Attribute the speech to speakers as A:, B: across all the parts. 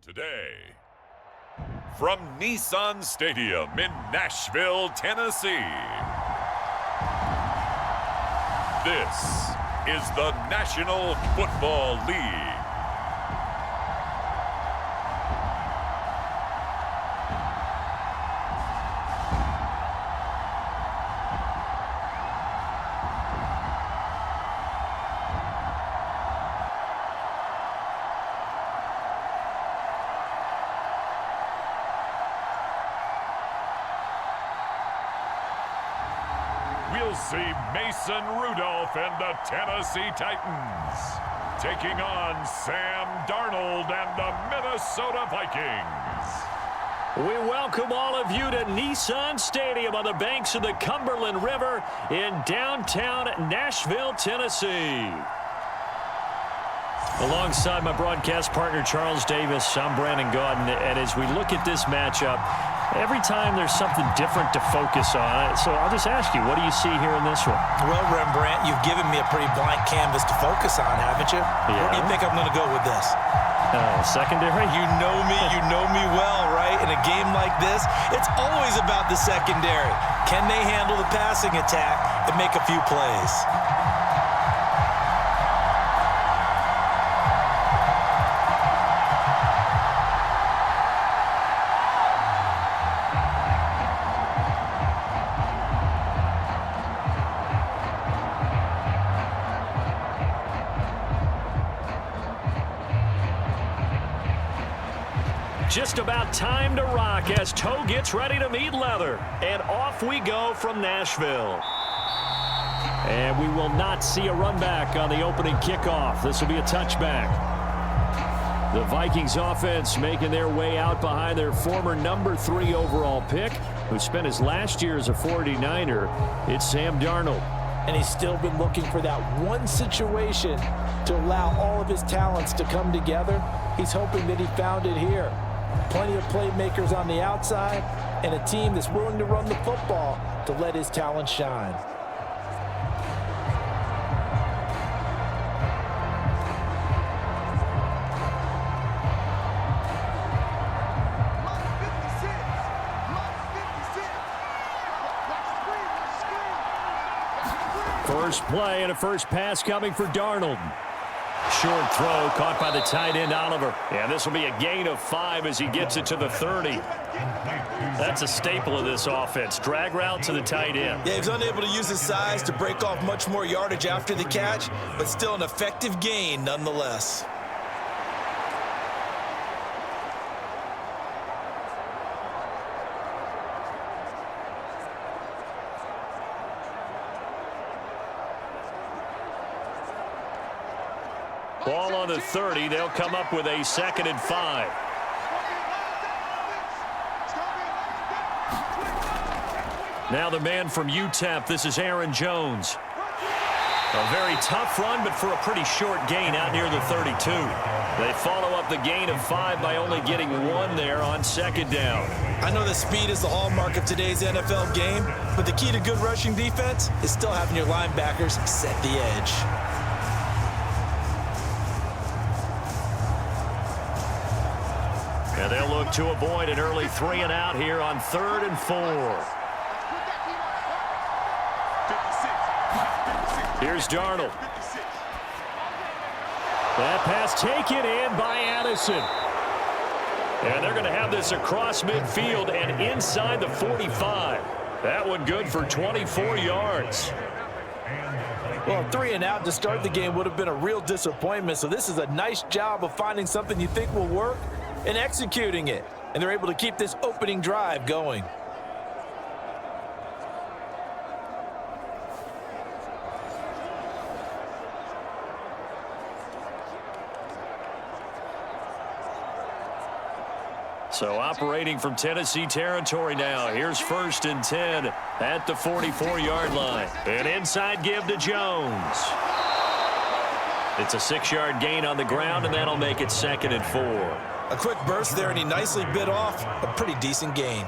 A: Today, from Nissan Stadium in Nashville, Tennessee, this is the National Football League. We'll see Mason Rudolph and the Tennessee Titans taking on Sam Darnold and the Minnesota Vikings.
B: We welcome all of you to Nissan Stadium on the banks of the Cumberland River in downtown Nashville, Tennessee. Alongside my broadcast partner, Charles Davis, I'm Brandon Gaudin, and as we look at this matchup, every time there's something different to focus on. So I'll just ask you, what do you see here in this one?
C: Well, Rembrandt, you've given me a pretty blank canvas to focus on, haven't you? Yeah. Where do you think I'm going to go with this?
B: Secondary?
C: You know me well, right? In a game like this, it's always about the secondary. Can they handle the passing attack and make a few plays?
B: Just about time to rock as toe gets ready to meet leather. And off we go from Nashville. And we will not see a run back on the opening kickoff. This will be a touchback. The Vikings offense making their way out behind their former number 3 overall pick, who spent his last year as a 49er. It's Sam Darnold.
D: And he's still been looking for that one situation to allow all of his talents to come together. He's hoping that he found it here. Plenty of playmakers on the outside and a team that's willing to run the football to let his talent shine.
B: First play and a first pass coming for Darnold. Short throw caught by the tight end Oliver. And this will be a gain of 5 as he gets it to the 30. That's a staple of this offense. Drag route to the tight end.
C: Yeah, he's unable to use his size to break off much more yardage after the catch, but still an effective gain nonetheless.
B: Ball on the 30. They'll come up with a 2nd and 5. Now the man from UTEP. This is Aaron Jones. A very tough run, but for a pretty short gain out near the 32. They follow up the gain of 5 by only getting 1 there on 2nd down.
C: I know that speed is the hallmark of today's NFL game, but the key to good rushing defense is still having your linebackers set the edge.
B: And they'll look to avoid an early 3 and out here on 3rd and 4. Here's Darnold. That pass taken in by Addison. And they're going to have this across midfield and inside the 45. That one good for 24 yards.
D: Well, 3 and out to start the game would have been a real disappointment. So this is a nice job of finding something you think will work and executing it. And they're able to keep this opening drive going.
B: So operating from Tennessee territory now. Here's 1st and 10 at the 44-yard line. An inside give to Jones. It's a 6-yard gain on the ground, and that'll make it 2nd and 4.
C: A quick burst there, and he nicely bit off a pretty decent gain.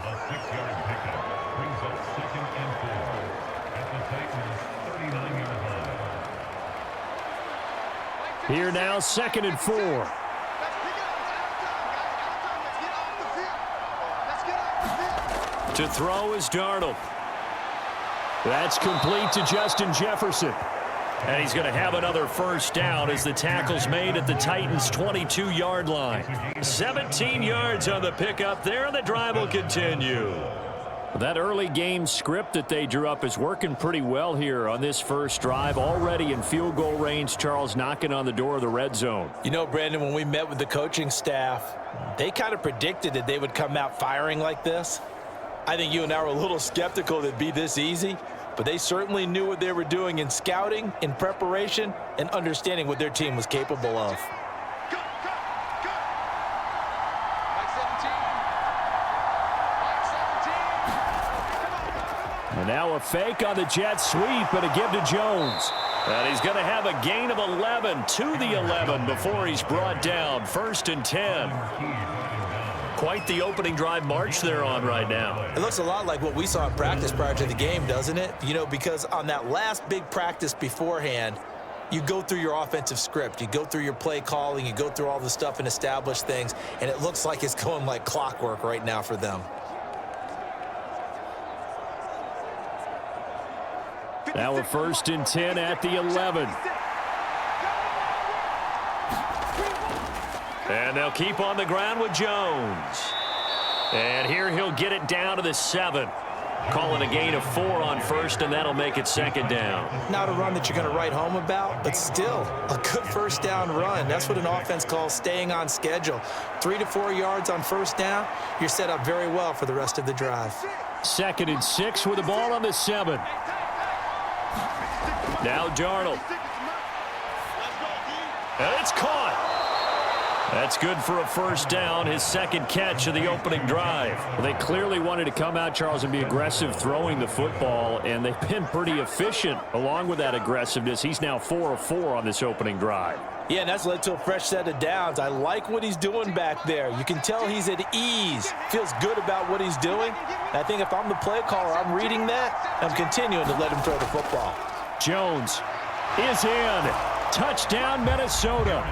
B: Here now, 2nd and 4. To throw is Darnold. That's complete to Justin Jefferson. And he's going to have another first down as the tackle's made at the Titans' 22-yard line. 17 yards on the pickup there, and the drive will continue. That early game script that they drew up is working pretty well here on this first drive. Already in field goal range, Charles, knocking on the door of the red zone.
D: You know, Brandon, when we met with the coaching staff, they kind of predicted that they would come out firing like this. I think you and I were a little skeptical that it'd be this easy, but they certainly knew what they were doing in scouting, in preparation, and understanding what their team was capable of.
B: And now a fake on the jet sweep and a give to Jones. And he's going to have a gain of 11 to the 11 before he's brought down. 1st and 10. Quite the opening drive march they're on right now.
D: It looks a lot like what we saw in practice prior to the game, doesn't it? You know, because on that last big practice beforehand, you go through your offensive script. You go through your play calling. You go through all the stuff and establish things. And it looks like it's going like clockwork right now for them.
B: Now a 1st and 10 at the 11. And they'll keep on the ground with Jones. And here he'll get it down to the 7. Calling a gain of 4 on 1st, and that'll make it 2nd down.
D: Not a run that you're going to write home about, but still a good first down run. That's what an offense calls staying on schedule. 3 to 4 yards on 1st down, you're set up very well for the rest of the drive.
B: 2nd and 6 with the ball on the 7. Now Darnold. And it's caught. That's good for a first down, his 2nd catch of the opening drive. Well, they clearly wanted to come out, Charles, and be aggressive throwing the football, and they've been pretty efficient along with that aggressiveness. He's now 4 of 4 on this opening drive.
D: Yeah, and that's led to a fresh set of downs. I like what he's doing back there. You can tell he's at ease, feels good about what he's doing. And I think if I'm the play caller, I'm reading that, I'm continuing to let him throw the football.
B: Jones is in. Touchdown, Minnesota.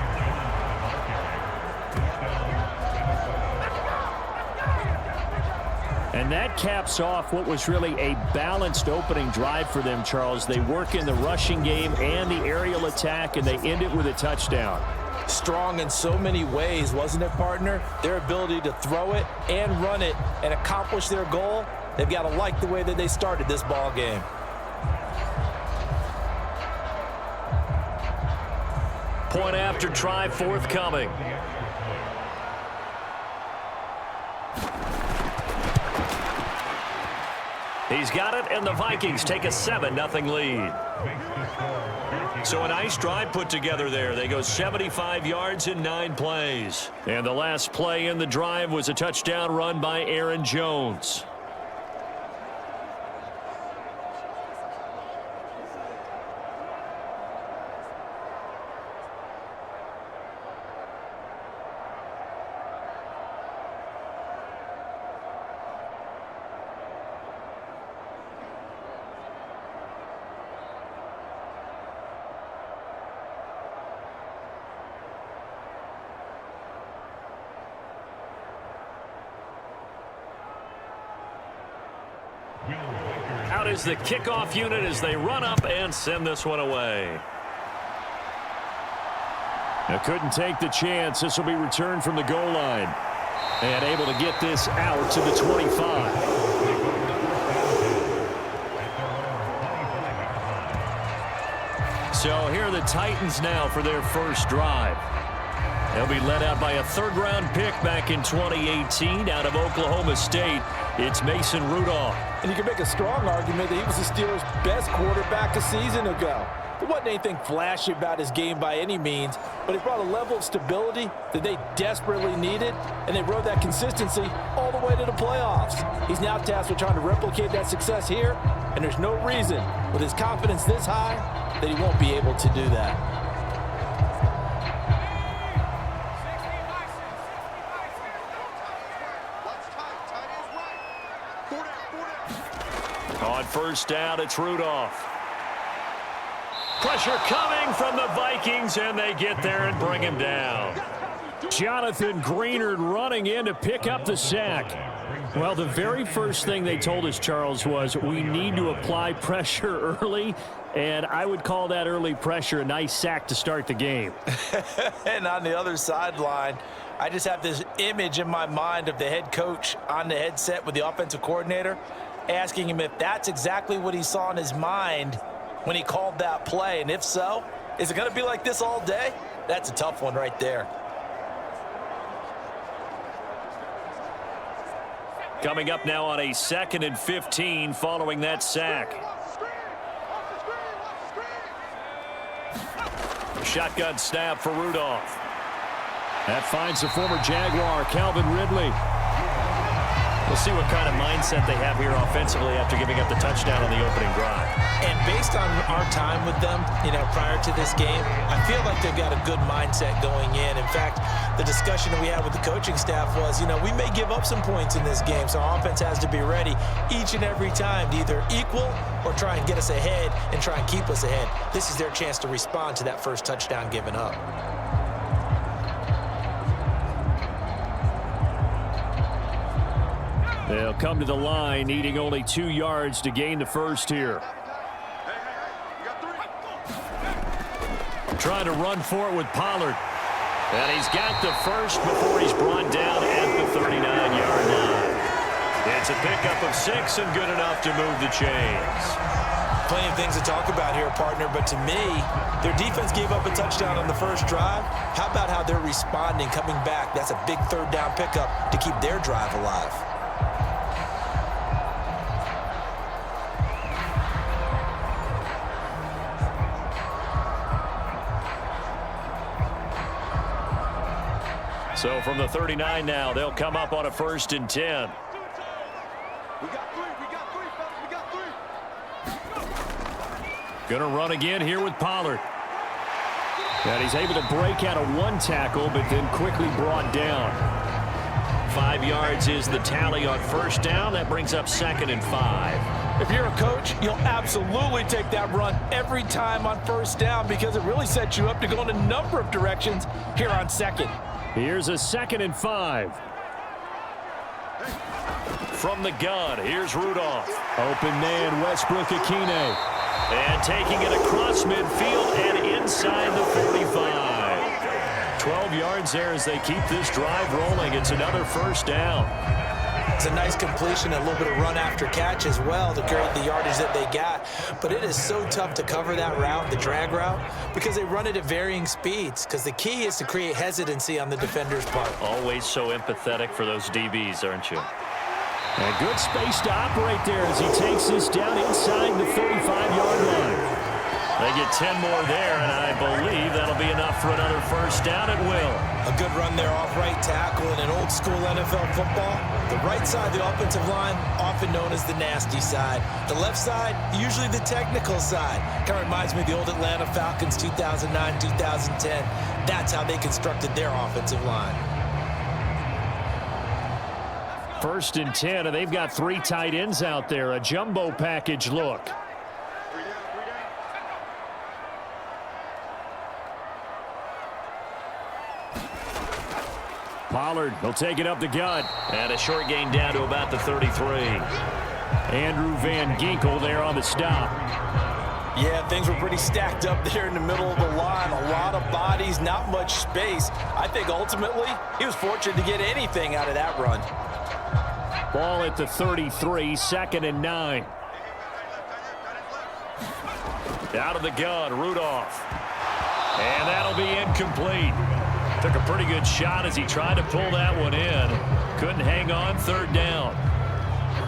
B: And that caps off what was really a balanced opening drive for them, Charles. They work in the rushing game and the aerial attack, and they end it with a touchdown.
D: Strong in so many ways, wasn't it, partner? Their ability to throw it and run it and accomplish their goal, they've got to like the way that they started this ball game.
B: Point after try forthcoming. He's got it, and the Vikings take a 7-0 lead. So a nice drive put together there. They go 75 yards in 9 plays. And the last play in the drive was a touchdown run by Aaron Jones. Out is the kickoff unit as they run up and send this one away. Now couldn't take the chance. This will be returned from the goal line. And able to get this out to the 25. So here are the Titans now for their first drive. They'll be led out by a 3rd-round pick back in 2018 out of Oklahoma State. It's Mason Rudolph.
D: And you can make a strong argument that he was the Steelers' best quarterback a season ago. There wasn't anything flashy about his game by any means, but he brought a level of stability that they desperately needed, and they rode that consistency all the way to the playoffs. He's now tasked with trying to replicate that success here, and there's no reason, with his confidence this high, that he won't be able to do that.
B: On first down, it's Rudolph. Pressure coming from the Vikings, and they get there and bring him down. Jonathan Greenard running in to pick up the sack. Well, the very first thing they told us, Charles, was we need to apply pressure early, and I would call that early pressure a nice sack to start the game.
D: And on the other sideline, I just have this image in my mind of the head coach on the headset with the offensive coordinator asking him if that's exactly what he saw in his mind when he called that play. And if so, is it going to be like this all day? That's a tough one right there.
B: Coming up now on a 2nd and 15 following that sack. Shotgun snap for Rudolph. That finds the former Jaguar, Calvin Ridley. We'll see what kind of mindset they have here offensively after giving up the touchdown on the opening drive.
D: And based on our time with them, prior to this game, I feel like they've got a good mindset going in. In fact, the discussion that we had with the coaching staff was, we may give up some points in this game, so our offense has to be ready each and every time to either equal or try and get us ahead and try and keep us ahead. This is their chance to respond to that first touchdown given up.
B: They'll come to the line, needing only 2 yards to gain the first here. Trying to run for it with Pollard. And he's got the first before he's brought down at the 39-yard line. It's a pickup of 6 and good enough to move the chains.
D: Plenty of things to talk about here, partner, but to me, their defense gave up a touchdown on the first drive. How about how they're responding, coming back? That's a big third down pickup to keep their drive alive.
B: So from the 39 now, they'll come up on a 1st and 10. Gonna run again here with Pollard. And he's able to break out of 1 tackle, but then quickly brought down. 5 yards is the tally on 1st down. That brings up 2nd and 5.
D: If you're a coach, you'll absolutely take that run every time on 1st down because it really sets you up to go in a number of directions here on 2nd.
B: Here's a 2nd and 5. From the gun, here's Rudolph. Open man, Westbrook-Ikhine. And taking it across midfield and inside the 45. 12 yards there as they keep this drive rolling. It's another 1st down.
D: It's a nice completion, a little bit of run after catch as well to create the yardage that they got. But it is so tough to cover that route, the drag route, because they run it at varying speeds. Because the key is to create hesitancy on the defender's part.
B: Always so empathetic for those DBs, aren't you? And good space to operate there as he takes this down inside the 35-yard line. They get 10 more there, and I believe that'll be enough for another 1st down at will.
D: A good run there off right tackle in an old-school NFL football. The right side of the offensive line, often known as the nasty side. The left side, usually the technical side. Kind of reminds me of the old Atlanta Falcons 2009, 2010. That's how they constructed their offensive line.
B: 1st and 10, and they've got 3 tight ends out there. A jumbo package look. Pollard will take it up the gut. And a short gain down to about the 33. Andrew Van Ginkel there on the stop.
D: Yeah, things were pretty stacked up there in the middle of the line. A lot of bodies, not much space. I think ultimately he was fortunate to get anything out of that run.
B: Ball at the 33, 2nd and 9. Out of the gun, Rudolph. And that'll be incomplete. Took a pretty good shot as he tried to pull that one in. Couldn't hang on, 3rd down.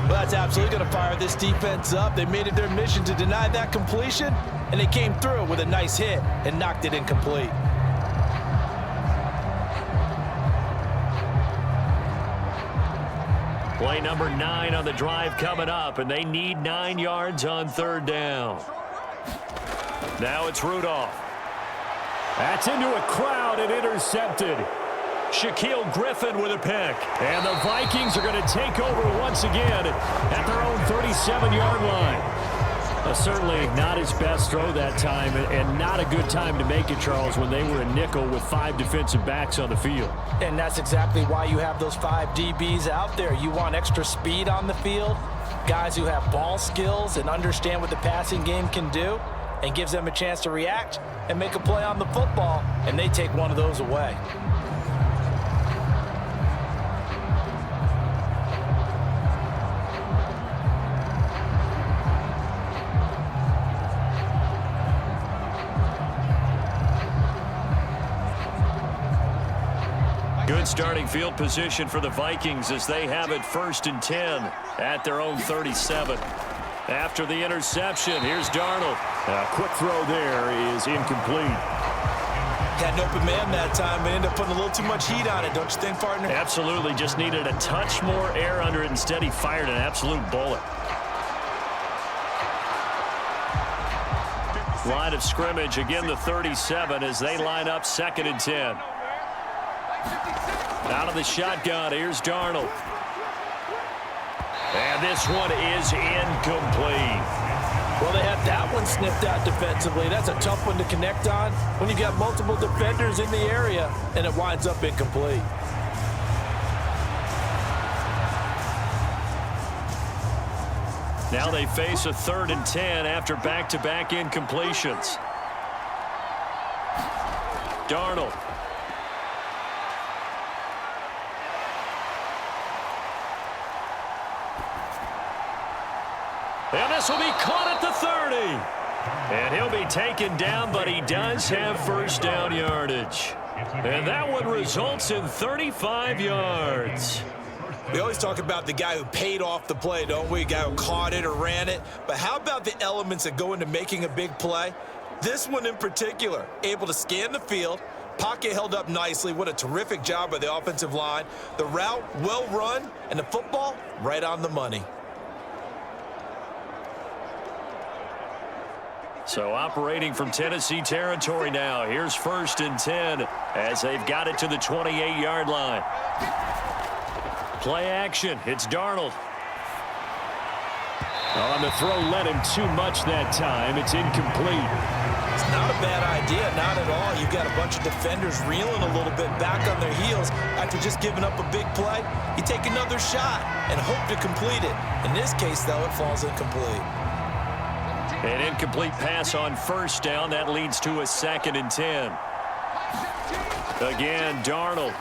D: Well, that's absolutely going to fire this defense up. They made it their mission to deny that completion, and they came through with a nice hit and knocked it incomplete.
B: Play number 9 on the drive coming up, and they need 9 yards on 3rd down. Now it's Rudolph. That's into a crowd and intercepted. Shaquille Griffin with a pick. And the Vikings are going to take over once again at their own 37-yard line. Certainly not his best throw that time, and not a good time to make it, Charles, when they were a nickel with 5 defensive backs on the field.
D: And that's exactly why you have those 5 DBs out there. You want extra speed on the field, guys who have ball skills and understand what the passing game can do, and gives them a chance to react and make a play on the football, and they take one of those away.
B: Good starting field position for the Vikings as they have it 1st and 10 at their own 37. After the interception, here's Darnold. A quick throw there is incomplete.
C: Had an open man that time, but ended up putting a little too much heat on it, don't you think, partner?
B: Absolutely. Just needed a touch more air under it. Instead, he fired an absolute bullet. Line of scrimmage, again the 37 as they line up 2nd and 10. Out of the shotgun, here's Darnold. And this one is incomplete.
D: Well, they had that one sniffed out defensively. That's a tough one to connect on when you got multiple defenders in the area, and it winds up incomplete.
B: Now they face a 3rd and 10 after back-to-back incompletions. Darnold. And this will be caught at the 30. And he'll be taken down, but he does have 1st down yardage. And that one results in 35 yards.
C: We always talk about the guy who paid off the play, don't we? The guy who caught it or ran it. But how about the elements that go into making a big play? This one in particular, able to scan the field, pocket held up nicely. What a terrific job by the offensive line. The route, well run, and the football, right on the money.
B: So operating from Tennessee territory now. Here's 1st and 10 as they've got it to the 28-yard line. Play action. It's Darnold. On the throw, led him too much that time. It's incomplete.
C: It's not a bad idea, not at all. You've got a bunch of defenders reeling a little bit back on their heels after just giving up a big play. You take another shot and hope to complete it. In this case, though, it falls incomplete.
B: An incomplete pass on 1st down. That leads to a 2nd and 10. Again, Darnold.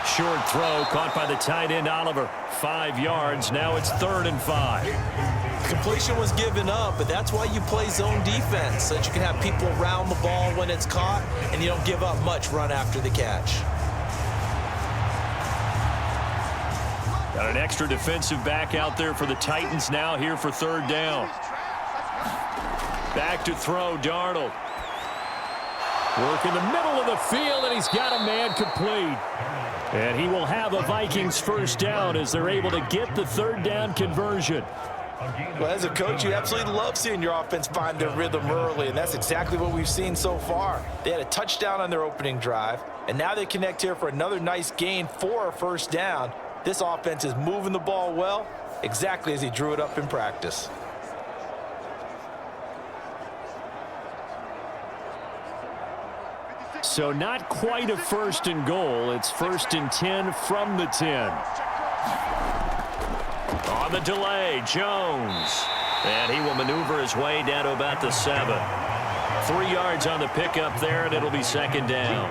B: Short throw caught by the tight end, Oliver. 5 yards. Now it's 3rd and 5.
C: Completion was given up, but that's why you play zone defense, so that you can have people around the ball when it's caught, and you don't give up much run after the catch.
B: Got an extra defensive back out there for the Titans now here for 3rd down. Back to throw, Darnold. Work in the middle of the field, and he's got a man complete. And he will have a Vikings 1st down as they're able to get the 3rd down conversion.
D: Well, as a coach, you absolutely love seeing your offense find their rhythm early, and that's exactly what we've seen so far. They had a touchdown on their opening drive, and now they connect here for another nice gain for a 1st down. This offense is moving the ball well, exactly as he drew it up in practice.
B: So not quite a 1st and goal. It's 1st and 10 from the 10. On the delay, Jones. And he will maneuver his way down to about the 7. 3 yards on the pickup there, and it'll be 2nd down.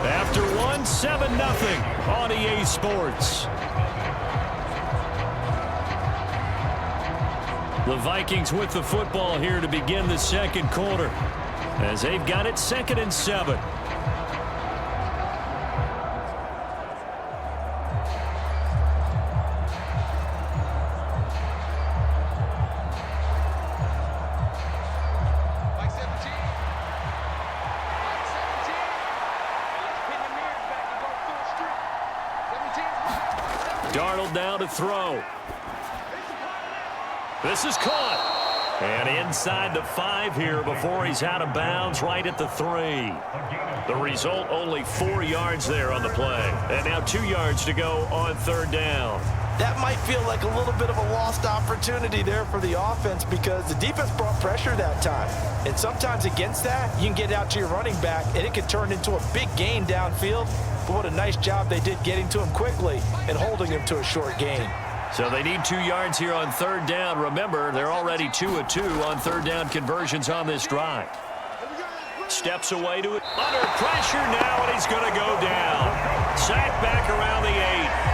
B: After 7-0 on EA Sports. The Vikings with the football here to begin the 2nd quarter as they've got it 2nd and 7. Darnold now to throw. This is caught. And inside the 5 here before he's out of bounds right at the 3. The result, only 4 yards there on the play. And now 2 yards to go on 3rd down.
D: That might feel like a little bit of a lost opportunity there for the offense because the defense brought pressure that time. And sometimes against that, you can get out to your running back, and it can turn into a big gain downfield. But what a nice job they did getting to him quickly and holding him to a short gain.
B: So they need 2 yards here on 3rd down. Remember, they're already 2 of 2 on 3rd down conversions on this drive. Steps away to it. Under pressure now, and he's going to go down. Sacked back around the 8.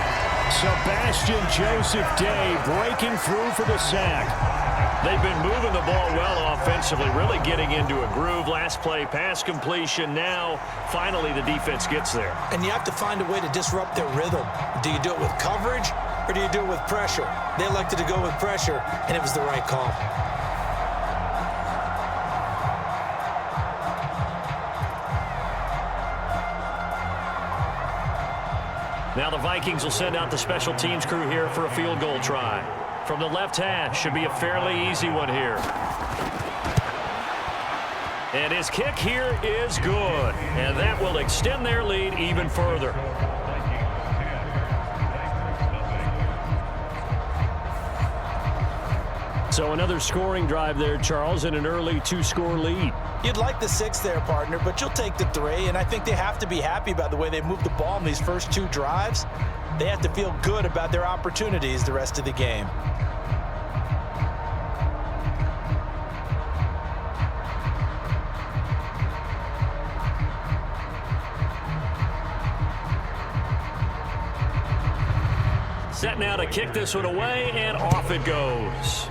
B: Sebastian Joseph Day breaking through for the sack. They've been moving the ball well offensively, really getting into a groove. Last play, pass completion. Now, finally, the defense gets there.
C: And you have to find a way to disrupt their rhythm. Do you do it with coverage, or do you do it with pressure? They elected to go with pressure, and it was the right call.
B: Now the Vikings will send out the special teams crew here for a field goal try. From the left hash, should be a fairly easy one here. And his kick here is good. And that will extend their lead even further. So another scoring drive there, Charles, and an early 2-score lead.
D: You'd like the 6 there, partner, but you'll take the 3, and I think they have to be happy about the way they've moved the ball in these first 2 drives. They have to feel good about their opportunities the rest of the game.
B: Set now to kick this one away, and off it goes.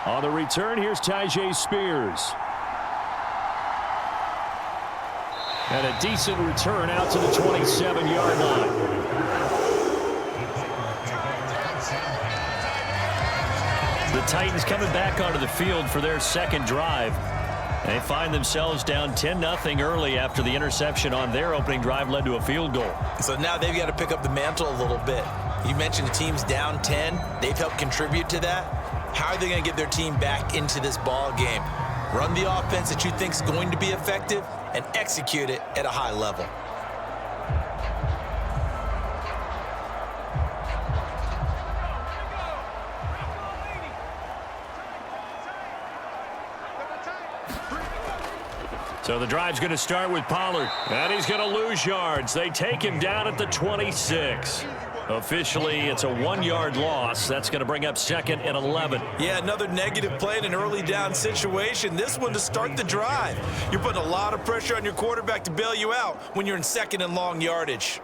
B: On the return, here's Tyjae Spears. And a decent return out to the 27-yard line. The Titans coming back onto the field for their second drive. They find themselves down 10-0 early after the interception on their opening drive led to a field goal.
C: So now they've got to pick up the mantle a little bit. You mentioned the team's down 10. They've helped contribute to that. How are they going to get their team back into this ball game? Run the offense that you think is going to be effective and execute it at a high level.
B: So the drive's going to start with Pollard, and he's going to lose yards. They take him down at the 26. Officially, it's a 1-yard loss. That's going to bring up 2nd and 11.
C: Yeah, another negative play in an early down situation. This one to start the drive. You're putting a lot of pressure on your quarterback to bail you out when you're in 2nd and long yardage.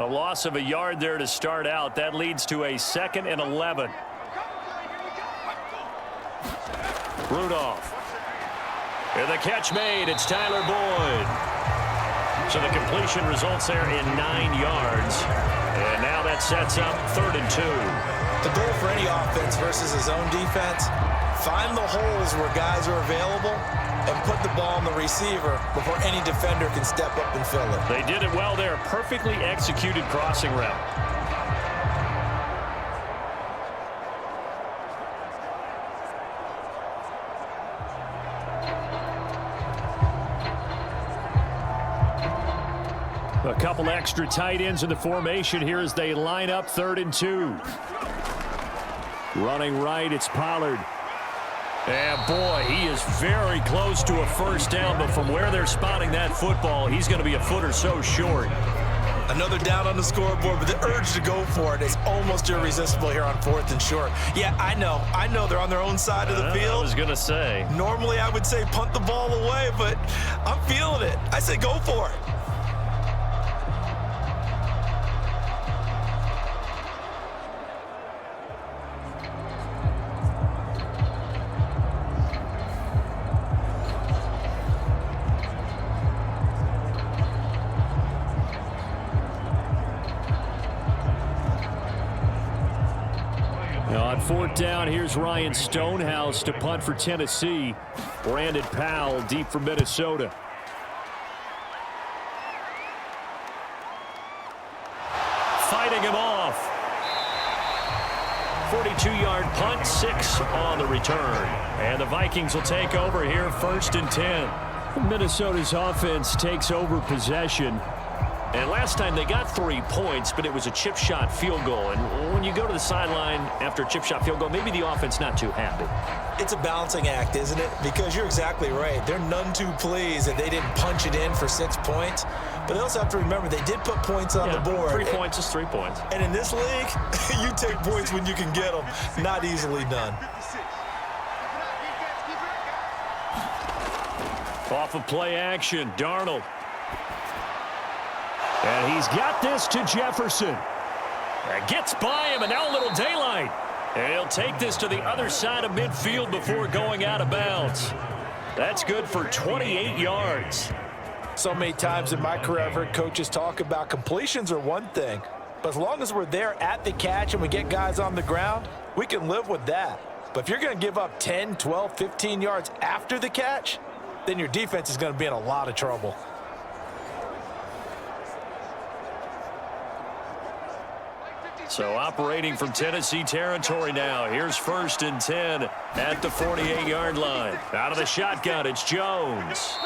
B: A loss of a yard there to start out. That leads to a 2nd and 11. Rudolph. And the catch made. It's Tyler Boyd. So the completion results there in 9 yards. And now that sets up 3rd and 2.
C: The goal for any offense versus his own defense, find the holes where guys are available and put the ball on the receiver before any defender can step up and fill it.
B: They did it well there. Perfectly executed crossing route. A couple extra tight ends in the formation here as they line up 3rd and 2. Running right, it's Pollard. And boy, he is very close to a first down, but from where they're spotting that football, he's going to be a foot or so short.
C: Another down on the scoreboard, but the urge to go for it is almost irresistible here on 4th and short. Yeah, I know they're on their own side of the field.
B: I was going to say.
C: Normally I would say punt the ball away, but I'm feeling it. I say go for it.
B: 4th down. Here's Ryan Stonehouse to punt for Tennessee. Brandon Powell deep for Minnesota. Fighting him off. 42-yard punt, 6 on the return. And the Vikings will take over here 1st and 10. Minnesota's offense takes over possession. And last time they got 3 points, but it was a chip shot field goal. And when you go to the sideline after a chip shot field goal, maybe the offense not too happy.
C: It's a balancing act, isn't it? Because you're exactly right. They're none too pleased that they didn't punch it in for 6 points. But they also have to remember they did put points on the board.
B: 3 points is 3 points.
C: And in this league, you take points when you can get them. Not easily done.
B: Off of play action, Darnold. And he's got this to Jefferson. Gets by him, and now a little daylight. And he'll take this to the other side of midfield before going out of bounds. That's good for 28 yards.
D: So many times in my career, I've heard coaches talk about completions are one thing. But as long as we're there at the catch and we get guys on the ground, we can live with that. But if you're going to give up 10, 12, 15 yards after the catch, then your defense is going to be in a lot of trouble.
B: So operating from Tennessee territory now. Here's 1st and 10 at the 48-yard line. Out of the shotgun, it's Jones.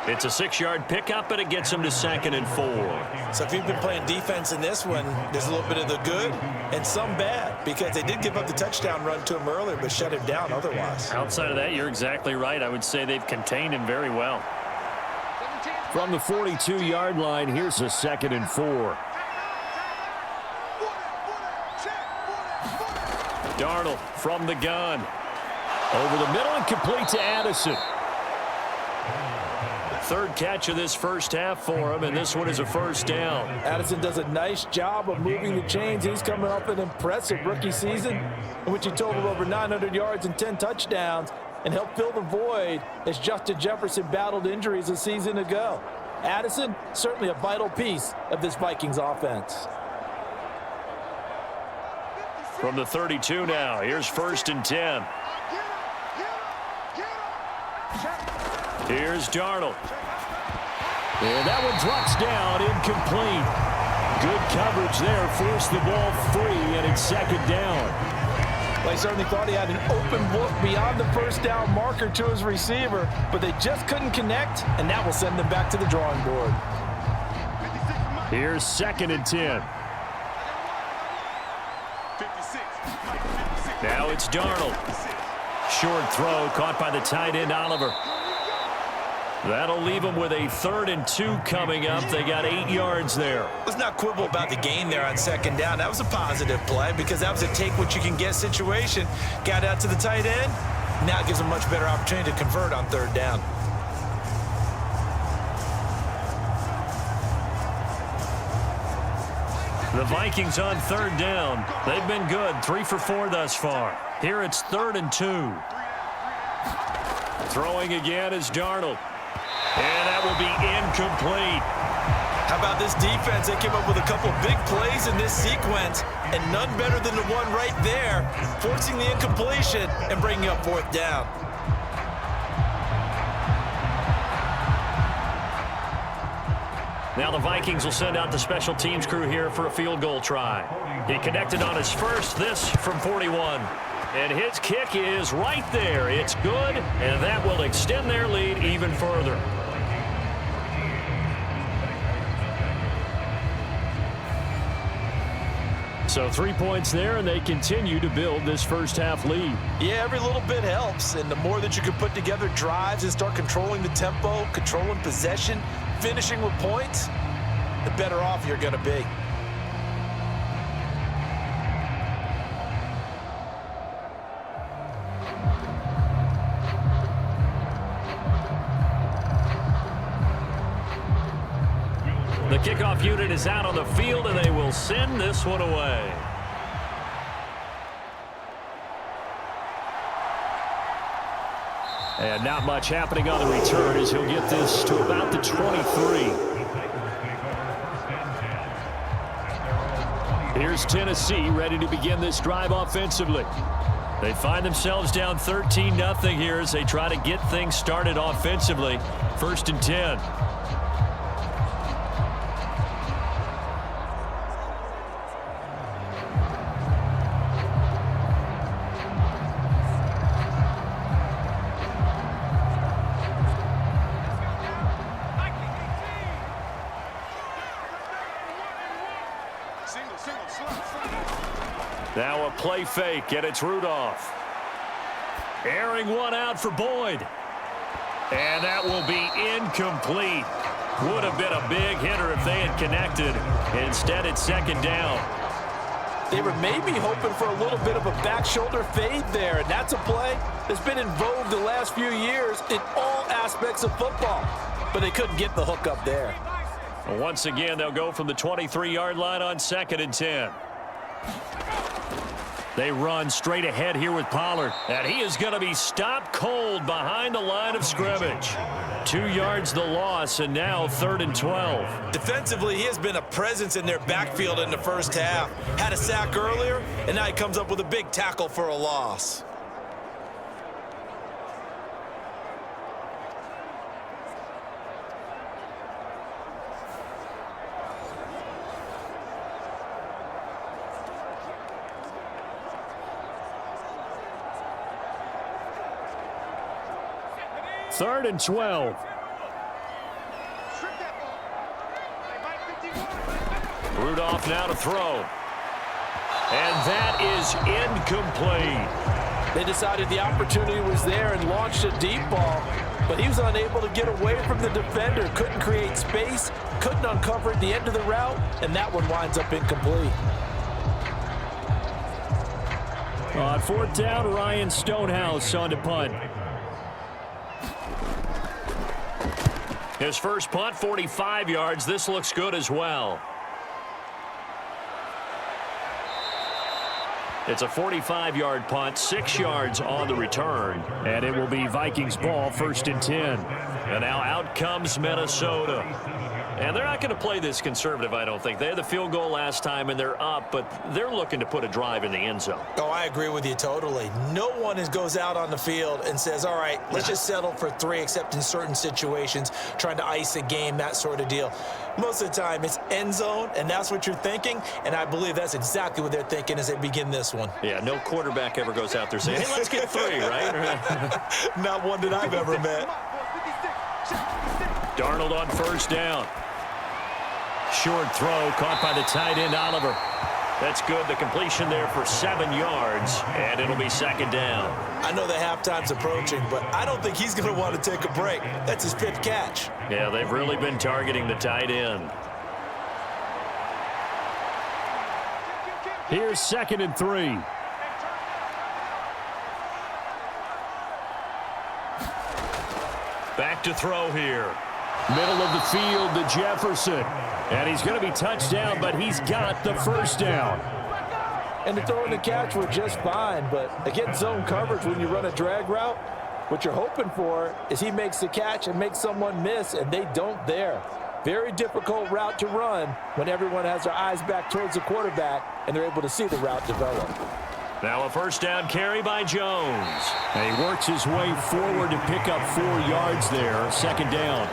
B: It's a 6-yard pickup, and it gets him to 2nd and 4.
C: So if you've been playing defense in this one, there's a little bit of the good and some bad, because they did give up the touchdown run to him earlier, but shut him down otherwise.
B: Outside of that, you're exactly right. I would say they've contained him very well. From the 42-yard line, here's a 2nd and 4. Darnold from the gun. Over the middle and complete to Addison. 3rd catch of this first half for him, and this one is a 1st down.
D: Addison does a nice job of moving the chains. He's coming off an impressive rookie season in which he totaled over 900 yards and 10 touchdowns and helped fill the void as Justin Jefferson battled injuries a season ago. Addison, certainly a vital piece of this Vikings offense.
B: From the 32 now, here's 1st and 10. Here's Darnold. And that one drops down, incomplete. Good coverage there, forced the ball free, and it's 2nd down.
D: Well, he certainly thought he had an open look beyond the 1st down marker to his receiver, but they just couldn't connect, and that will send them back to the drawing board.
B: Here's 2nd and 10. Now it's Darnold. Short throw caught by the tight end, Oliver. That'll leave them with a 3rd and 2 coming up. They got 8 yards there.
C: Let's not quibble about the gain there on 2nd down. That was a positive play because that was a take-what-you-can-get situation. Got out to the tight end. Now it gives them a much better opportunity to convert on 3rd down.
B: The Vikings on 3rd down. They've been good, 3 for 4 thus far. Here it's 3rd and 2. Throwing again is Darnold. And that will be incomplete.
C: How about this defense? They came up with a couple big plays in this sequence, and none better than the one right there, forcing the incompletion and bringing up 4th down.
B: Now the Vikings will send out the special teams crew here for a field goal try. He connected on his first, this from 41. And his kick is right there. It's good, and that will extend their lead even further. So 3 points there, and they continue to build this first half lead.
D: Yeah, every little bit helps, and the more that you can put together drives and start controlling the tempo, controlling possession, finishing with points, the better off you're going to be.
B: The kickoff unit is out on the field, and they will send this one away. And not much happening on the return as he'll get this to about the 23. Here's Here's Tennessee ready to begin this drive offensively. They find themselves down 13-0 here as they try to get things started offensively. 1st and 10. Now a play fake, and it's Rudolph. Airing one out for Boyd. And that will be incomplete. Would have been a big hitter if they had connected. Instead, it's 2nd down.
D: They were maybe hoping for a little bit of a back shoulder fade there, and that's a play that's been in vogue the last few years in all aspects of football. But they couldn't get the hook up there.
B: Once again, they'll go from the 23-yard line on 2nd and 10. They run straight ahead here with Pollard. And he is going to be stopped cold behind the line of scrimmage. 2 yards the loss, and now 3rd and 12.
C: Defensively, he has been a presence in their backfield in the first half. Had a sack earlier, and now he comes up with a big tackle for a loss.
B: Third and 12. Rudolph now to throw. And that is incomplete.
D: They decided the opportunity was there and launched a deep ball, but he was unable to get away from the defender, couldn't create space, couldn't uncover at the end of the route, and that one winds up incomplete.
B: On 4th down, Ryan Stonehouse on to punt. His first punt, 45 yards. This looks good as well. It's a 45-yard punt, 6 yards on the return. And it will be Vikings ball, 1st and 10. And now out comes Minnesota. And they're not going to play this conservative, I don't think. They had the field goal last time, and they're up, but they're looking to put a drive in the end zone.
C: Oh, I agree with you totally. No one goes out on the field and says, all right, let's just settle for 3, except in certain situations, trying to ice a game, that sort of deal. Most of the time, it's end zone, and that's what you're thinking, and I believe that's exactly what they're thinking as they begin this one.
B: Yeah, no quarterback ever goes out there saying, hey, let's get 3, right?
C: Not one that I've ever met.
B: Darnold on 1st down. Short throw caught by the tight end, Oliver. That's good. The completion there for 7 yards, and it'll be 2nd down.
C: I know the halftime's approaching, but I don't think he's going to want to take a break. That's his 5th catch.
B: Yeah, they've really been targeting the tight end. Here's 2nd and 3. Back to throw here. Middle of the field to Jefferson. And he's going to be touched down, but he's got the 1st down.
D: And the throw and the catch were just fine, but against zone coverage when you run a drag route, what you're hoping for is he makes the catch and makes someone miss, and they don't there. Very difficult route to run when everyone has their eyes back towards the quarterback and they're able to see the route develop.
B: Now a 1st down carry by Jones. And he works his way forward to pick up 4 yards there. 2nd down.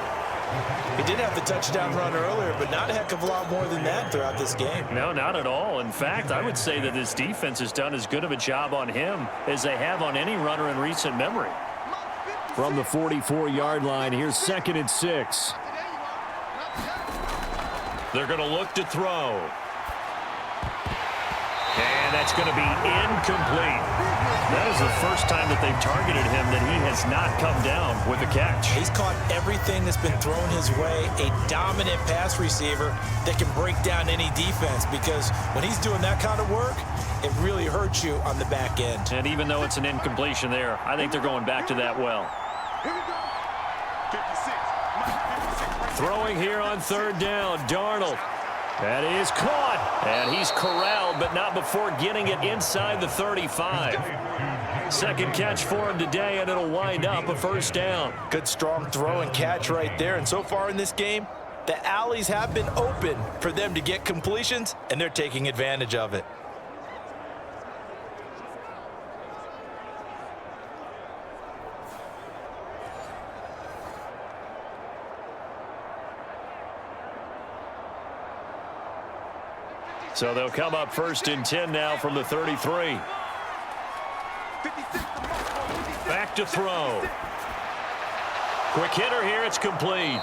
C: He did have the touchdown run earlier, but not a heck of a lot more than that throughout this game.
B: No, not at all. In fact, I would say that this defense has done as good of a job on him as they have on any runner in recent memory. From the 44-yard line, here's 2nd and 6. They're going to look to throw. And that's going to be incomplete. That is the first time that they've targeted him that he has not come down with a catch.
C: He's caught everything that's been thrown his way, a dominant pass receiver that can break down any defense, because when he's doing that kind of work, it really hurts you on the back end.
B: And even though it's an incompletion there, I think they're going back to that well. Throwing here on 3rd down, Darnold. That is caught, and he's corralled, but not before getting it inside the 35. 2nd catch for him today, and it'll wind up a 1st down.
D: Good strong throw and catch right there, and so far in this game,
C: The alleys have been open for them to get completions, and they're taking advantage of it.
B: So they'll come up 1st and 10 now from the 33. Back to throw. Quick hitter here, it's complete.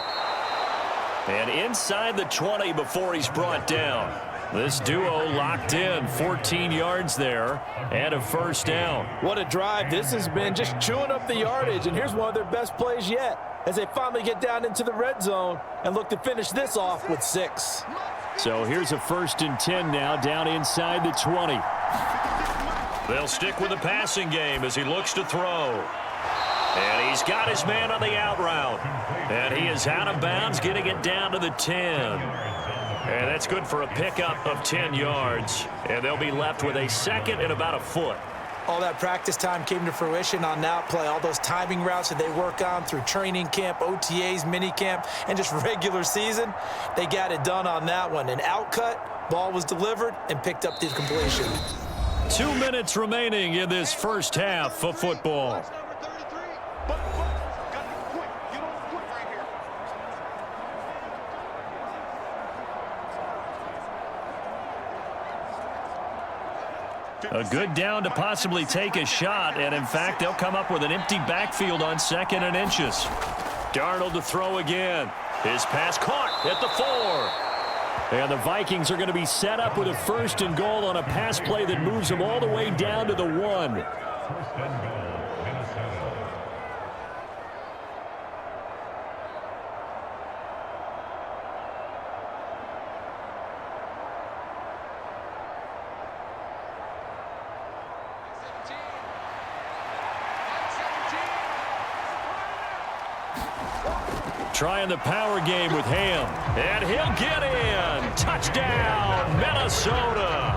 B: And inside the 20 before he's brought down. This duo locked in, 14 yards there, and a 1st down.
D: What a drive this has been, just chewing up the yardage, and here's one of their best plays yet as they finally get down into the red zone and look to finish this off with 6.
B: So here's a 1st and 10 now, down inside the 20. They'll stick with the passing game as he looks to throw. And he's got his man on the out route. And he is out of bounds, getting it down to the 10. And that's good for a pickup of 10 yards. And they'll be left with a 2nd and about a foot.
D: All that practice time came to fruition on that play. All those timing routes that they work on through training camp, OTAs, mini camp, and just regular season, they got it done on that one. An outcut, ball was delivered, and picked up the completion.
B: 2 minutes remaining in this first half of football. A good down to possibly take a shot, and in fact, they'll come up with an empty backfield on 2nd and inches. Darnold to throw again. His pass caught at the 4. And the Vikings are going to be set up with a 1st and goal on a pass play that moves them all the way down to the 1. Trying the power game with Ham. And he'll get in. Touchdown, Minnesota.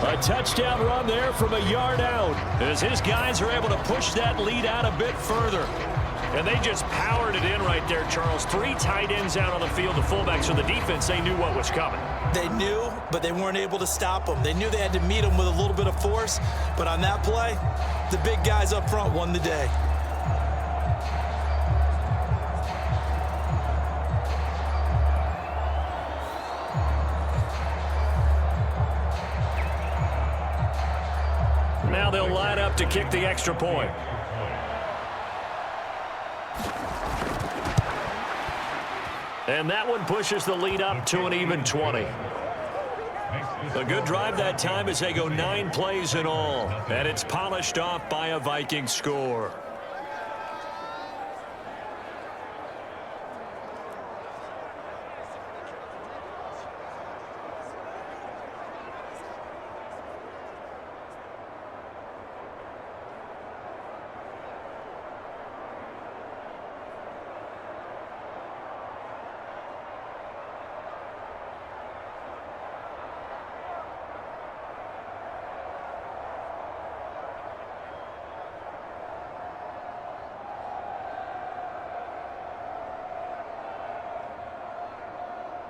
B: A touchdown run there from a yard out as his guys are able to push that lead out a bit further. And they just powered it in right there, Charles. 3 tight ends out on the field. The fullbacks for the defense, they knew what was coming.
C: They knew, but they weren't able to stop them. They knew they had to meet them with a little bit of force. But on that play, the big guys up front won the day.
B: Now they'll line up to kick the extra point. And that one pushes the lead up to an even 20. A good drive that time as they go 9 plays in all. And it's polished off by a Viking score.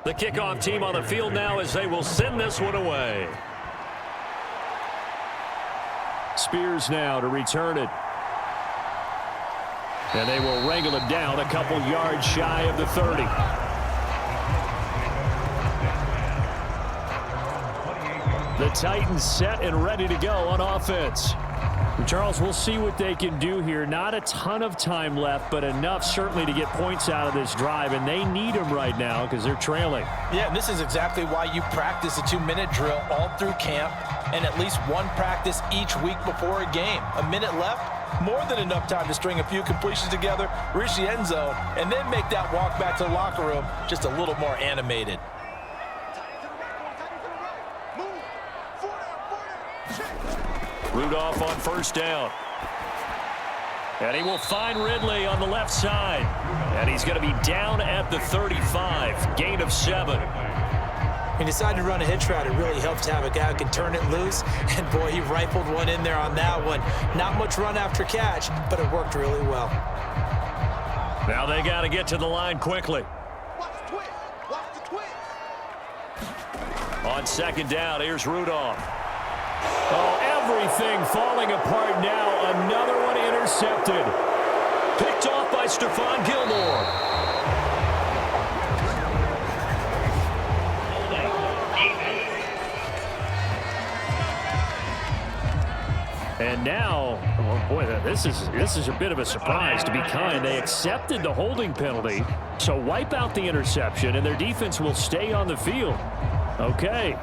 B: The kickoff team on the field now as they will send this one away. Spears now to return it. And they will wrangle it down a couple yards shy of the 30. The Titans set and ready to go on offense. Charles, we'll see what they can do here. Not a ton of time left, but enough certainly to get points out of this drive, and they need them right now because they're trailing.
D: Yeah, and this is exactly why you practice a 2-minute drill all through camp and at least one practice each week before a game. A minute left, more than enough time to string a few completions together, reach the end zone, and then make that walk back to the locker room just a little more animated.
B: Rudolph on 1st down. And he will find Ridley on the left side. And he's going to be down at the 35. Gain of 7.
D: He decided to run a hitch route. It really helps to have a guy who can turn it loose. And, boy, he rifled one in there on that one. Not much run after catch, but it worked really well.
B: Now they got to get to the line quickly. On second down, here's Rudolph. Oh, everything falling apart now. Another one intercepted. Picked off by Stephon Gilmore. And now, oh boy, this is a bit of a surprise, to be kind. They accepted the holding penalty, so wipe out the interception, and their defense will stay on the field. Okay.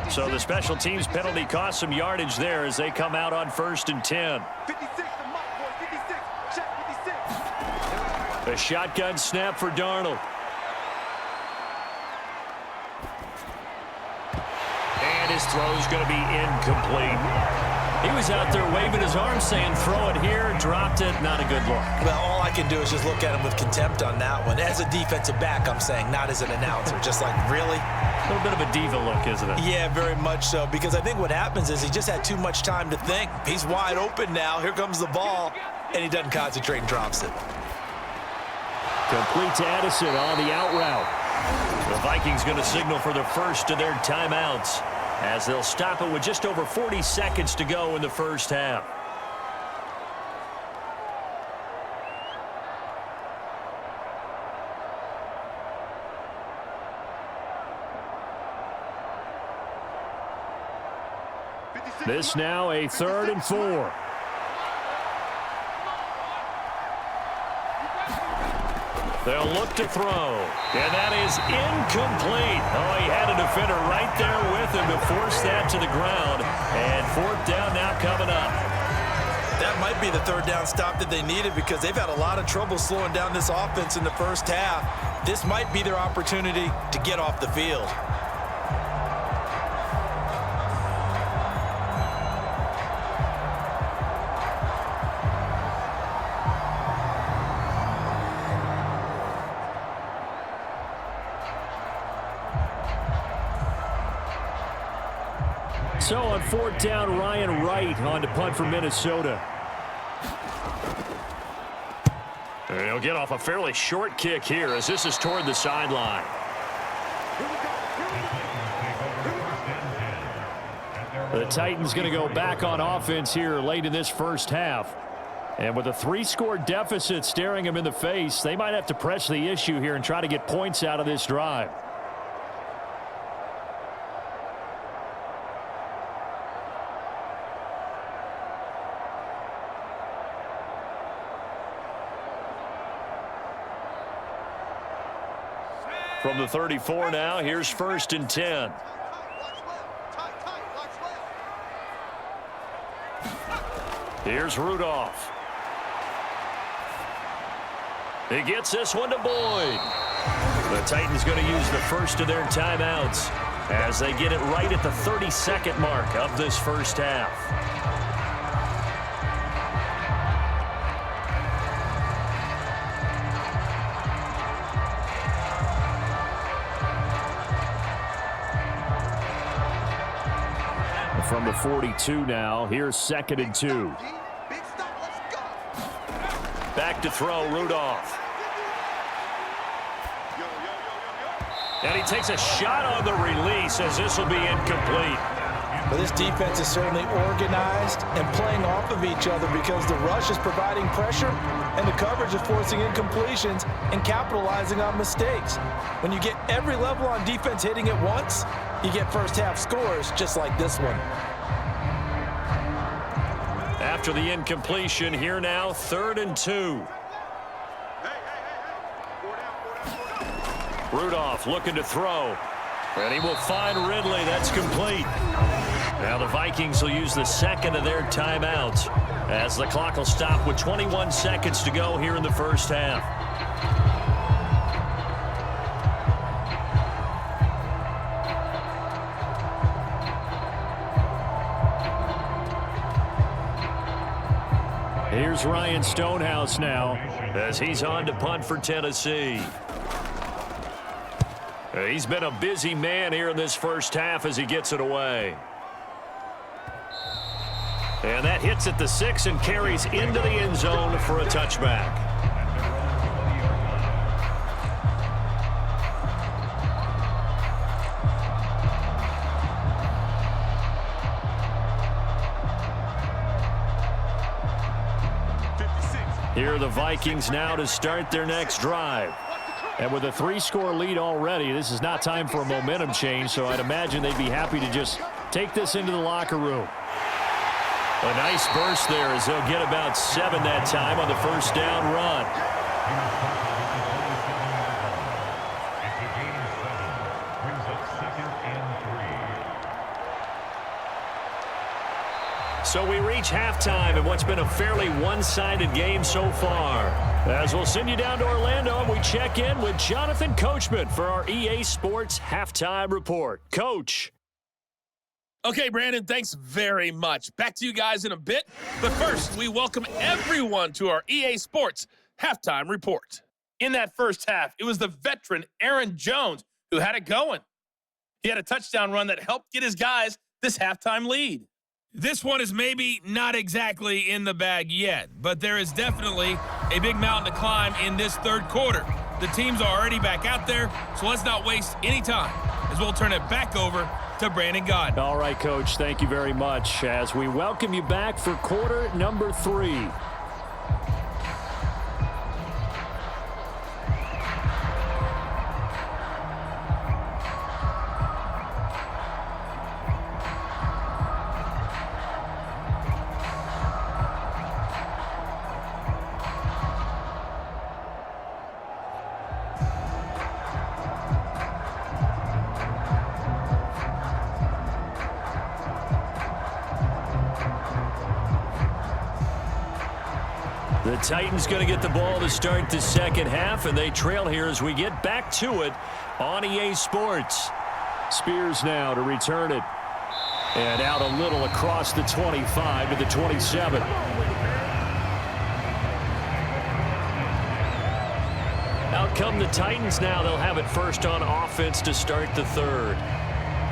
B: So the special teams penalty cost some yardage there as they come out on 1st and 10.
E: 56, the mark, boy, 56. Check 56.
B: A shotgun snap for Darnold. And his throw is going to be incomplete. He was out there waving his arms saying, throw it here, dropped it, not a good look.
C: Well, all I can do is just look at him with contempt on that one. As a defensive back, I'm saying, not as an announcer. Just like, really?
B: A little bit of a diva look, isn't it?
C: Yeah, very much so, because I think what happens is he just had too much time to think. He's wide open now. Here comes the ball, and he doesn't concentrate and drops it.
B: Complete to Addison on the out route. The Vikings going to signal for the first of their timeouts as they'll stop it with just over 40 seconds to go in the first half. This now a 3rd and 4. They'll look to throw, and that is incomplete. Oh, he had a defender right there with him to force that to the ground, and 4th down now coming up.
C: That might be the 3rd down stop that they needed because they've had a lot of trouble slowing down this offense in the first half. This might be their opportunity to get off the field.
B: So on 4th down, Ryan Wright on to punt for Minnesota. He'll get off a fairly short kick here as this is toward the sideline. The Titans going to go back on offense here late in this first half. And with a 3-score deficit staring them in the face, they might have to press the issue here and try to get points out of this drive. From the 34 now, here's 1st and 10. Here's Rudolph. He gets this one to Boyd. The Titans going to use the first of their timeouts as they get it right at the 32nd mark of this first half. From the 42 now, here's 2nd and 2. Back to throw, Rudolph. And he takes a shot on the release as this will be incomplete.
D: But this defense is certainly organized and playing off of each other because the rush is providing pressure and the coverage is forcing incompletions and capitalizing on mistakes. When you get every level on defense hitting at once, you get first half scores just like this one.
B: After the incompletion, here now, 3rd and 2. Rudolph looking to throw. And he will find Ridley. That's complete. Now the Vikings will use the 2nd of their timeouts as the clock will stop with 21 seconds to go here in the first half. Here's Ryan Stonehouse now as he's on to punt for Tennessee. He's been a busy man here in this first half as he gets it away. And that hits at the 6 and carries into the end zone for a touchback. Here are the Vikings now to start their next drive. And with a 3-score lead already, this is not time for a momentum change, so I'd imagine they'd be happy to just take this into the locker room. A nice burst there as they'll get about 7 that time on the first down run. So we reach halftime in what's been a fairly one-sided game so far. As we'll send you down to Orlando, and we check in with Jonathan Coachman for our EA Sports Halftime Report. Coach.
F: Okay, Brandon, thanks very much. Back to you guys in a bit. But first, we welcome everyone to our EA Sports Halftime Report. In that first half, it was the veteran Aaron Jones who had it going. He had a touchdown run that helped get his guys this halftime lead. This one is maybe not exactly in the bag yet, but there is definitely a big mountain to climb in this third quarter. The teams are already back out there, so let's not waste any time as we'll turn it back over to Brandon Gaudin.
B: All right, Coach, thank you very much as we welcome you back for quarter number 3. The Titans going to get the ball to start the second half, and they trail here as we get back to it on EA Sports. Spears now to return it. And out a little across the 25 to the 27. Out come the Titans now. They'll have it first on offense to start the third.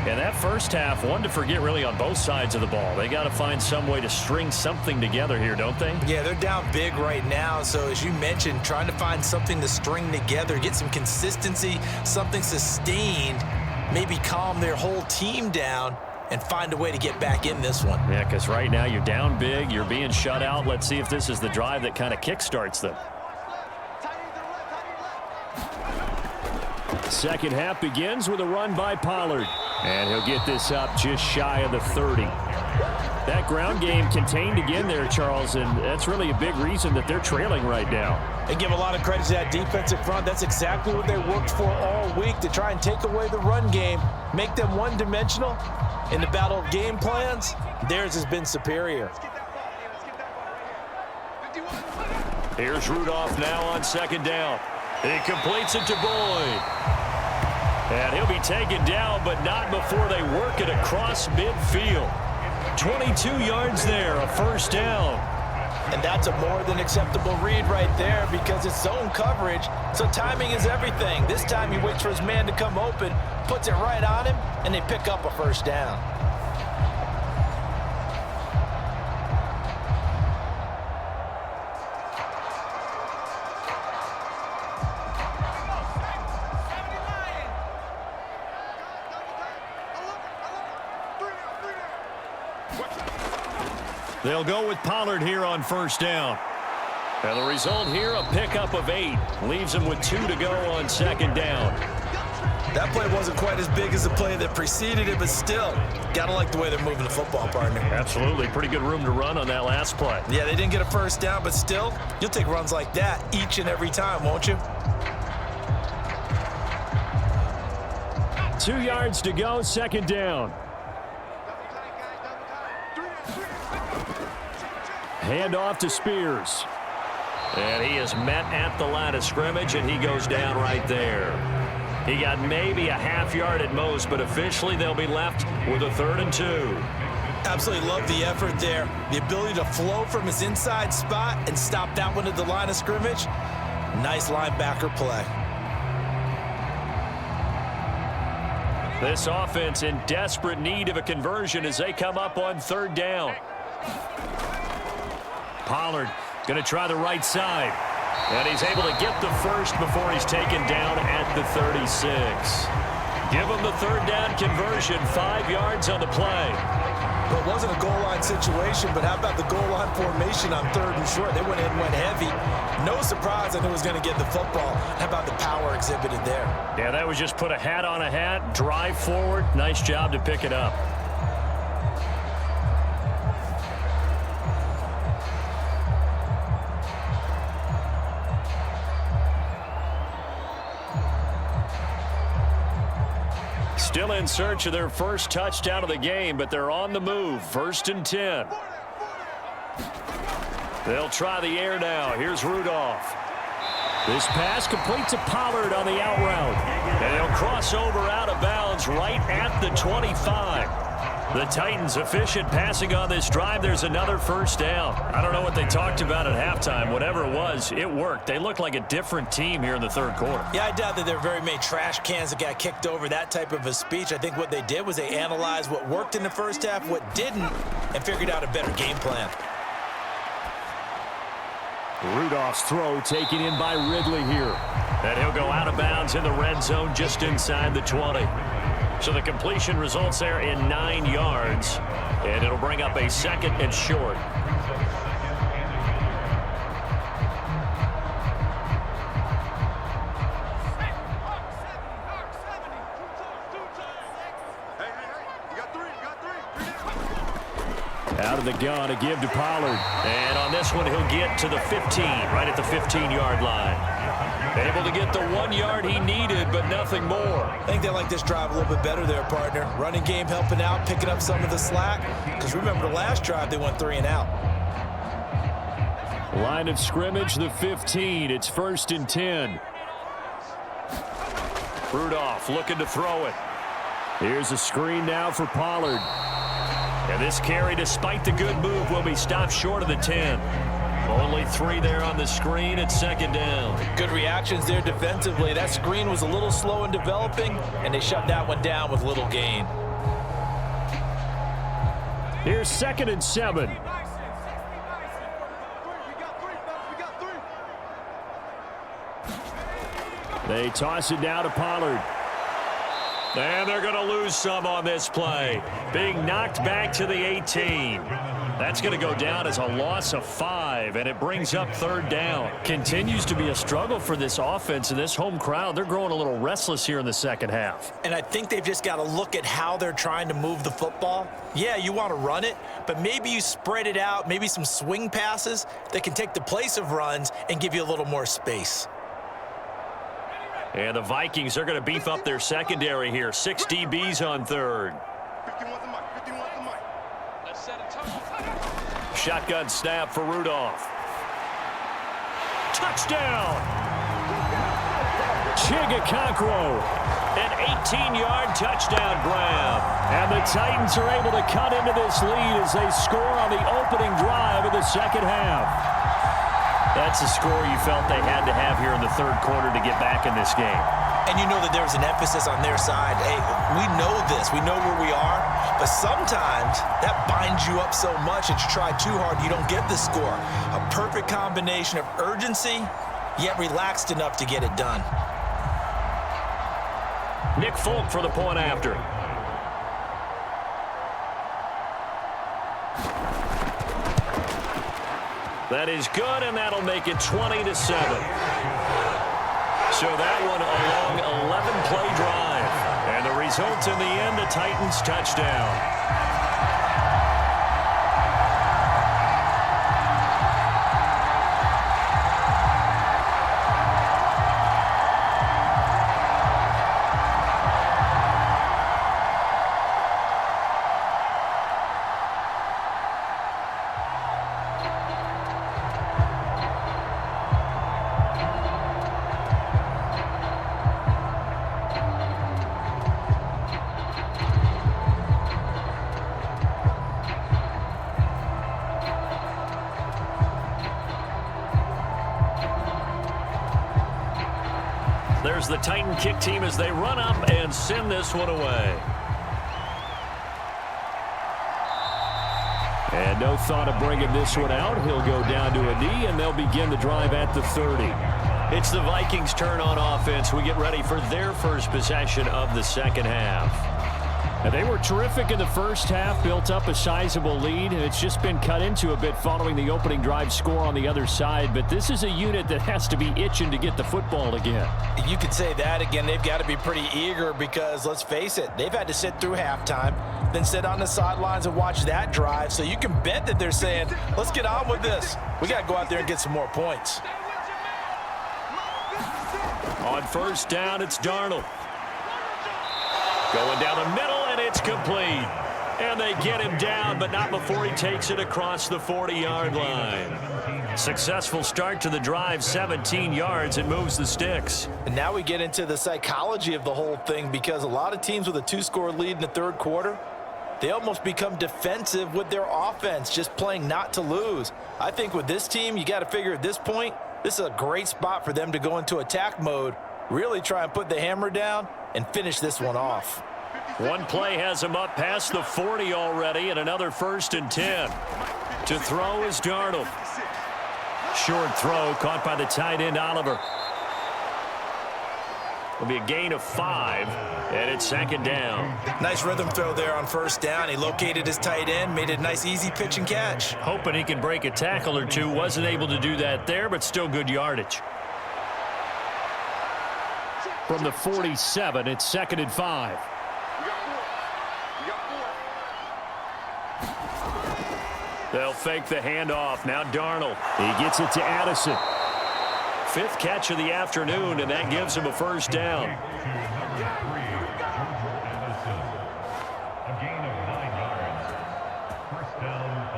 B: And that first half, one to forget really on both sides of the ball. They got to find some way to string something together here, don't they?
C: Yeah, they're down big right now. So as you mentioned, trying to find something to string together, get some consistency, something sustained, maybe calm their whole team down and find a way to get back in this one.
B: Yeah, because right now you're down big, you're being shut out. Let's see if this is the drive that kind of kickstarts them. Second half begins with a run by Pollard. And he'll get this up just shy of the 30. That ground game contained again there, Charles, and that's really a big reason that they're trailing right now.
D: They give a lot of credit to that defensive front. That's exactly what they worked for all week, to try and take away the run game, make them one-dimensional. In the battle of game plans, theirs has been superior.
B: Here's Rudolph now on second down. He completes it to Boyd. And he'll be taken down, but not before they work it across midfield. 22 yards there, a first down.
D: And that's a more than acceptable read right there because it's zone coverage, so timing is everything. This time he waits for his man to come open, puts it right on him, and they pick up a first down.
B: They'll go with Pollard here on first down. And the result here, a pickup of 8. Leaves him with 2 to go on second down.
C: That play wasn't quite as big as the play that preceded it, but still, gotta like the way they're moving the football, partner.
B: Absolutely. Pretty good room to run on that last play.
C: Yeah, they didn't get a first down, but still, you'll take runs like that each and every time, won't you?
B: 2 yards to go, second down. Hand off to Spears. And he is met at the line of scrimmage, and he goes down right there. He got maybe a half yard at most, but officially they'll be left with a 3rd and 2.
C: Absolutely love the effort there. The ability to flow from his inside spot and stop that one at the line of scrimmage. Nice linebacker play.
B: This offense in desperate need of a conversion as they come up on 3rd down. Pollard going to try the right side. And he's able to get the first before he's taken down at the 36. Give him the 3rd down conversion, 5 yards on the play.
C: Well, it wasn't a goal line situation, but how about the goal line formation on 3rd and short? They went in, went heavy. No surprise on who was going to get the football. How about the power exhibited there?
B: Yeah, that was just put a hat on a hat, drive forward. Nice job to pick it up. Still in search of their first touchdown of the game, but they're on the move. 1st and 10. They'll try the air now. Here's Rudolph. This pass complete to Pollard on the out route. And he'll cross over out of bounds right at the 25. The Titans efficient passing on this drive. There's another first down. I don't know what they talked about at halftime. Whatever it was, it worked. They look like a different team here in the 3rd quarter.
C: Yeah, I doubt that there are very many trash cans that got kicked over, that type of a speech. I think what they did was they analyzed what worked in the first half, what didn't, and figured out a better game plan.
B: Rudolph's throw taken in by Ridley here. And he'll go out of bounds in the red zone just inside the 20. So the completion results there in 9 yards. And it'll bring up a 2nd and short. Out of the gun, a give to Pollard. And on this one, he'll get to the 15, right at the 15-yard line. Able to get the 1 yard he needed, but nothing more.
C: I think they like this drive a little bit better there, partner. Running game helping out, picking up some of the slack. Because remember, the last drive, they went 3 and out.
B: Line of scrimmage, the 15. It's 1st and 10. Rudolph looking to throw it. Here's a screen now for Pollard. And this carry, despite the good move, will be stopped short of the 10. Only 3 there on the screen. It's 2nd down.
D: Good reactions there defensively. That screen was a little slow in developing, and they shut that one down with little gain.
B: Here's 2nd and 7. They toss it down to Pollard. And they're going to lose some on this play. Being knocked back to the 18. That's going to go down as a loss of 5, and it brings up 3rd down. Continues to be a struggle for this offense and this home crowd. They're growing a little restless here in the 2nd half.
C: And I think they've just got to look at how they're trying to move the football. Yeah, you want to run it, but maybe you spread it out, maybe some swing passes that can take the place of runs and give you a little more space.
B: And the Vikings are going to beef up their secondary here. 6 DBs on 3rd. Shotgun snap for Rudolph. Touchdown! Chigacancro. An 18-yard touchdown grab. And the Titans are able to cut into this lead as they score on the opening drive of the 2nd half. That's a score you felt they had to have here in the 3rd quarter to get back in this game.
C: And you know that there was an emphasis on their side. Hey, we know this. We know where we are. But sometimes that binds you up so much that you try too hard, you don't get the score. A perfect combination of urgency, yet relaxed enough to get it done.
B: Nick Folk for the point after. That is good, and that'll make it 20-7. So that one a long 11-play drive. And the result in the end, a Titans touchdown. There's the Titan kick team as they run up and send this one away. And no thought of bringing this one out. He'll go down to a knee, and they'll begin the drive at the 30. It's the Vikings' turn on offense. We get ready for their first possession of the 2nd half. And they were terrific in the first half, built up a sizable lead, and it's just been cut into a bit following the opening drive score on the other side. But this is a unit that has to be itching to get the football again.
D: You could say that again. They've got to be pretty eager because, let's face it, they've had to sit through halftime, then sit on the sidelines and watch that drive. So you can bet that they're saying, let's get on with this. We got to go out there and get some more points.
B: On first down, it's Darnold. Going down the middle, and it's complete. And they get him down, but not before he takes it across the 40-yard line. Successful start to the drive, 17 yards, and moves the sticks.
D: And now we get into the psychology of the whole thing, because a lot of teams with a 2-score lead in the third quarter, they almost become defensive with their offense, just playing not to lose. I think with this team, you got to figure at this point, this is a great spot for them to go into attack mode, really try and put the hammer down and finish this one off.
B: One play has him up past the 40 already, and another 1st and 10. To throw is Darnold. Short throw caught by the tight end, Oliver. Will be a gain of 5, and it's 2nd down.
C: Nice rhythm throw there on first down. He located his tight end, made it a nice easy pitch and catch.
B: Hoping he can break a tackle or two. Wasn't able to do that there, but still good yardage. From the 47, it's 2nd and 5. They'll fake the handoff. Now Darnold. He gets it to Addison. 5th catch of the afternoon, and that gives him a 1st down.
A: A gain of 9 yards. First down,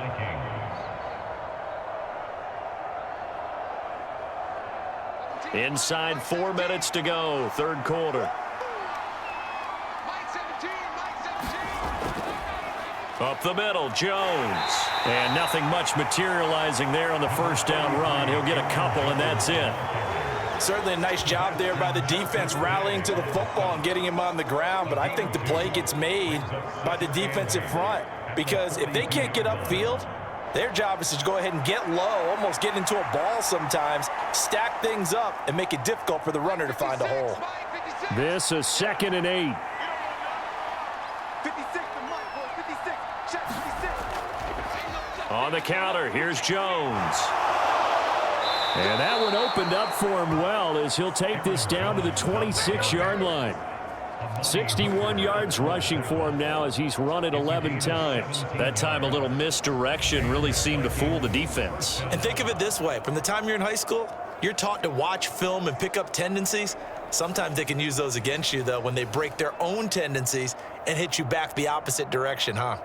A: Vikings.
B: Inside 4 minutes to go, third quarter. Up the middle, Jones. And nothing much materializing there on the first down run. He'll get a couple, and that's it.
D: Certainly a nice job there by the defense rallying to the football and getting him on the ground, but I think the play gets made by the defensive front, because if they can't get upfield, their job is to go ahead and get low, almost get into a ball sometimes, stack things up, and make it difficult for the runner to find a hole.
B: This is 2nd and 8.
E: 56, the mark, boys, 56. Check 56.
B: On the counter, here's Jones. And that one opened up for him well, as he'll take this down to the 26-yard line. 61 yards rushing for him now, as he's run it 11 times. That time a little misdirection really seemed to fool the defense.
C: And think of it this way. From the time you're in high school, you're taught to watch film and pick up tendencies. Sometimes they can use those against you, though, when they break their own tendencies and hit you back the opposite direction, huh?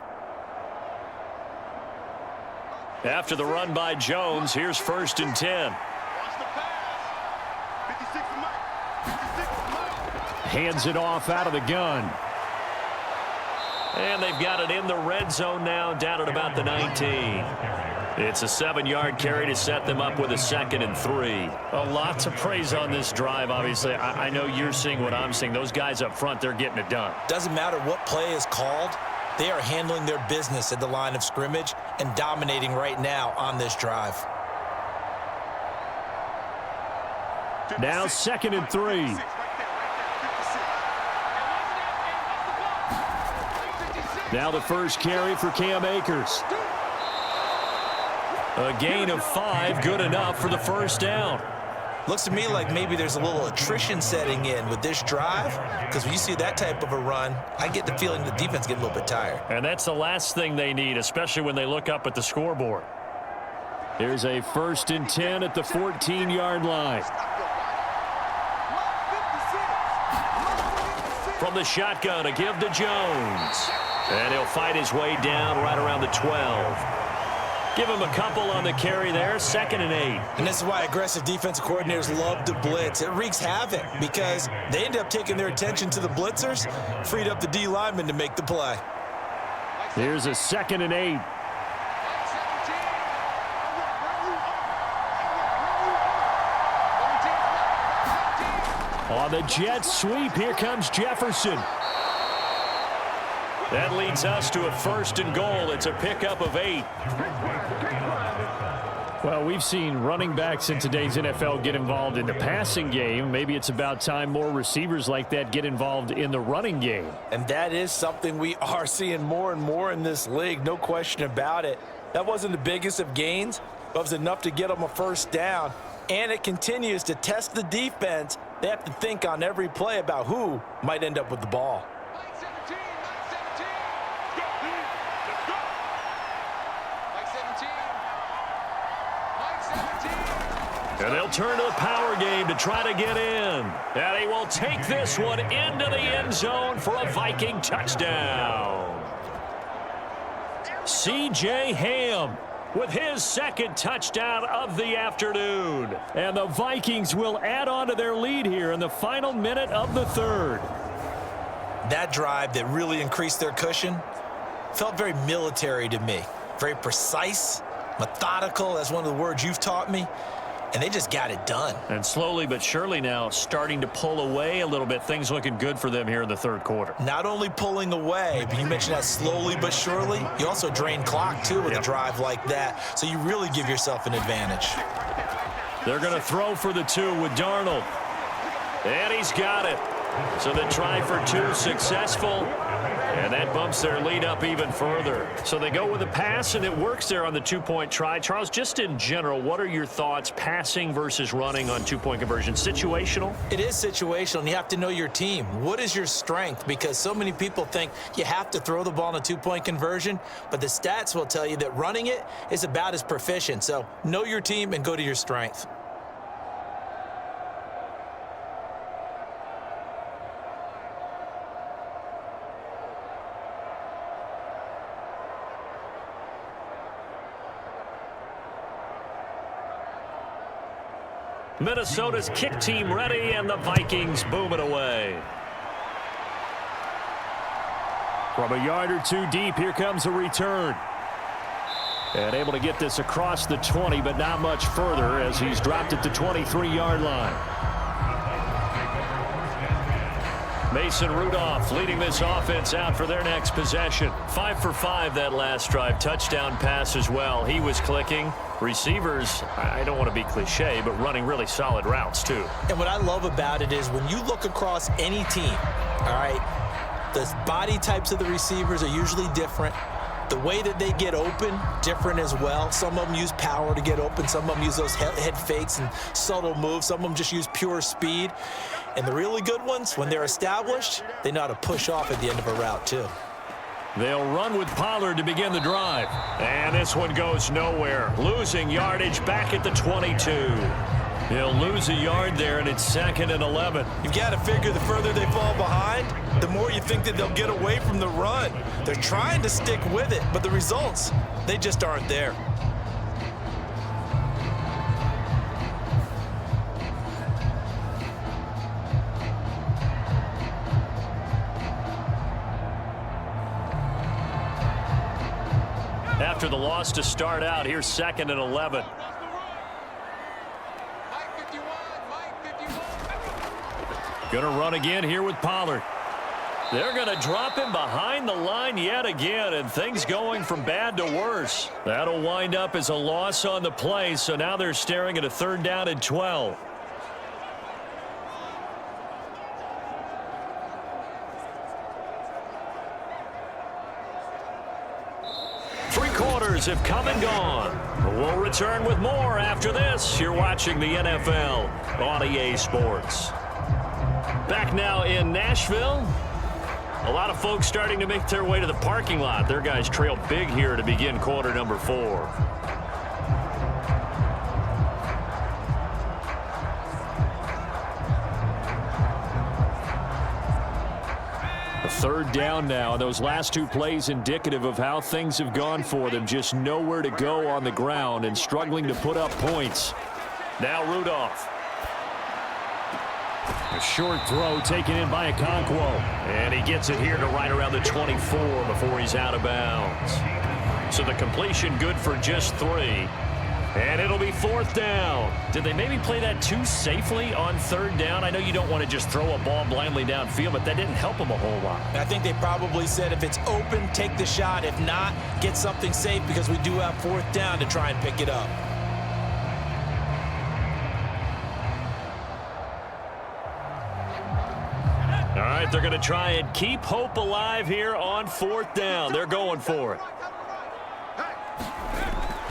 B: After the run by Jones, here's 1st and 10. Hands it off out of the gun. And they've got it in the red zone now, down at about the 19. It's a 7-yard carry to set them up with a 2nd and 3. A lot to praise on this drive, obviously. I know you're seeing what I'm seeing. Those guys up front, they're getting it done.
C: Doesn't matter what play is called. They are handling their business at the line of scrimmage and dominating right now on this drive.
B: Now 2nd and 3. Now the first carry for Cam Akers. A gain of 5, good enough for the 1st down.
C: Looks to me like maybe there's a little attrition setting in with this drive, because when you see that type of a run, I get the feeling the defense getting a little bit tired.
B: And that's the last thing they need, especially when they look up at the scoreboard. Here's a 1st and 10 at the 14-yard line. From the shotgun, a give to Jones. And he'll fight his way down right around the 12. Give him a couple on the carry there, 2nd and 8.
C: And this is why aggressive defensive coordinators love to blitz. It wreaks havoc because they end up taking their attention to the blitzers, freed up the D lineman to make the play.
B: Here's a 2nd and 8. On the jet sweep, here comes Jefferson. That leads us to a 1st and goal. It's a pickup of 8. Well, we've seen running backs in today's NFL get involved in the passing game. Maybe it's about time more receivers like that get involved in the running game.
D: And that is something we are seeing more and more in this league, no question about it. That wasn't the biggest of gains, but it was enough to get them a first down. And it continues to test the defense. They have to think on every play about who might end up with the ball.
B: And they'll turn to the power game to try to get in. And he will take this one into the end zone for a Viking touchdown. C.J. Ham with his second touchdown of the afternoon. And the Vikings will add on to their lead here in the final minute of the third.
C: That drive that really increased their cushion felt very military to me. Very precise, methodical. That's one of the words you've taught me. And they just got it done.
B: And slowly but surely now starting to pull away a little bit. Things looking good for them here in the third quarter.
C: Not only pulling away, but you mentioned that slowly but surely. You also drain clock, too, with a drive like that. So you really give yourself an advantage.
B: They're going to throw for the 2 with Darnold. And he's got it. So the try for 2 successful. And that bumps their lead up even further. So they go with a pass, and it works there on the 2-point try. Charles, just in general, what are your thoughts passing versus running on 2-point conversion? Situational?
C: It is situational, and you have to know your team. What is your strength? Because so many people think you have to throw the ball in a 2-point conversion, but the stats will tell you that running it is about as proficient. So know your team and go to your strength.
B: Minnesota's kick team ready, and the Vikings boom it away. From a yard or 2 deep, here comes a return. And able to get this across the 20, but not much further as he's dropped at the 23-yard line. Mason Rudolph leading this offense out for their next possession. 5 for 5 that last drive. Touchdown pass as well. He was clicking. Receivers, I don't want to be cliche, but running really solid routes too.
C: And what I love about it is when you look across any team, all right, the body types of the receivers are usually different. The way that they get open, different as well. Some of them use power to get open. Some of them use those head fakes and subtle moves. Some of them just use pure speed. And the really good ones, when they're established, they know how to push off at the end of a route too.
B: They'll run with Pollard to begin the drive. And this one goes nowhere. Losing yardage back at the 22. He'll lose a yard there, and it's 2nd and 11.
C: You've got to figure the further they fall behind, the more you think that they'll get away from the run. They're trying to stick with it, but the results, they just aren't there.
B: After the loss to start out, here's 2nd and 11. Going to run again here with Pollard. They're going to drop him behind the line yet again, and things going from bad to worse. That'll wind up as a loss on the play, so now they're staring at a 3rd down and 12. Quarters have come and gone. We'll return with more after this. You're watching the NFL on EA Sports. Back now in Nashville. A lot of folks starting to make their way to the parking lot. Their guys trail big here to begin quarter number 4. Third down now. Those last 2 plays indicative of how things have gone for them. Just nowhere to go on the ground and struggling to put up points. Now Rudolph. A short throw taken in by Okonkwo. And he gets it here to right around the 24 before he's out of bounds. So the completion good for just 3. And it'll be 4th down. Did they maybe play that too safely on 3rd down? I know you don't want to just throw a ball blindly downfield, but that didn't help them a whole lot.
C: I think they probably said if it's open, take the shot. If not, get something safe because we do have 4th down to try and pick it up.
B: right, they're going to try and keep hope alive here on 4th down. They're going for it.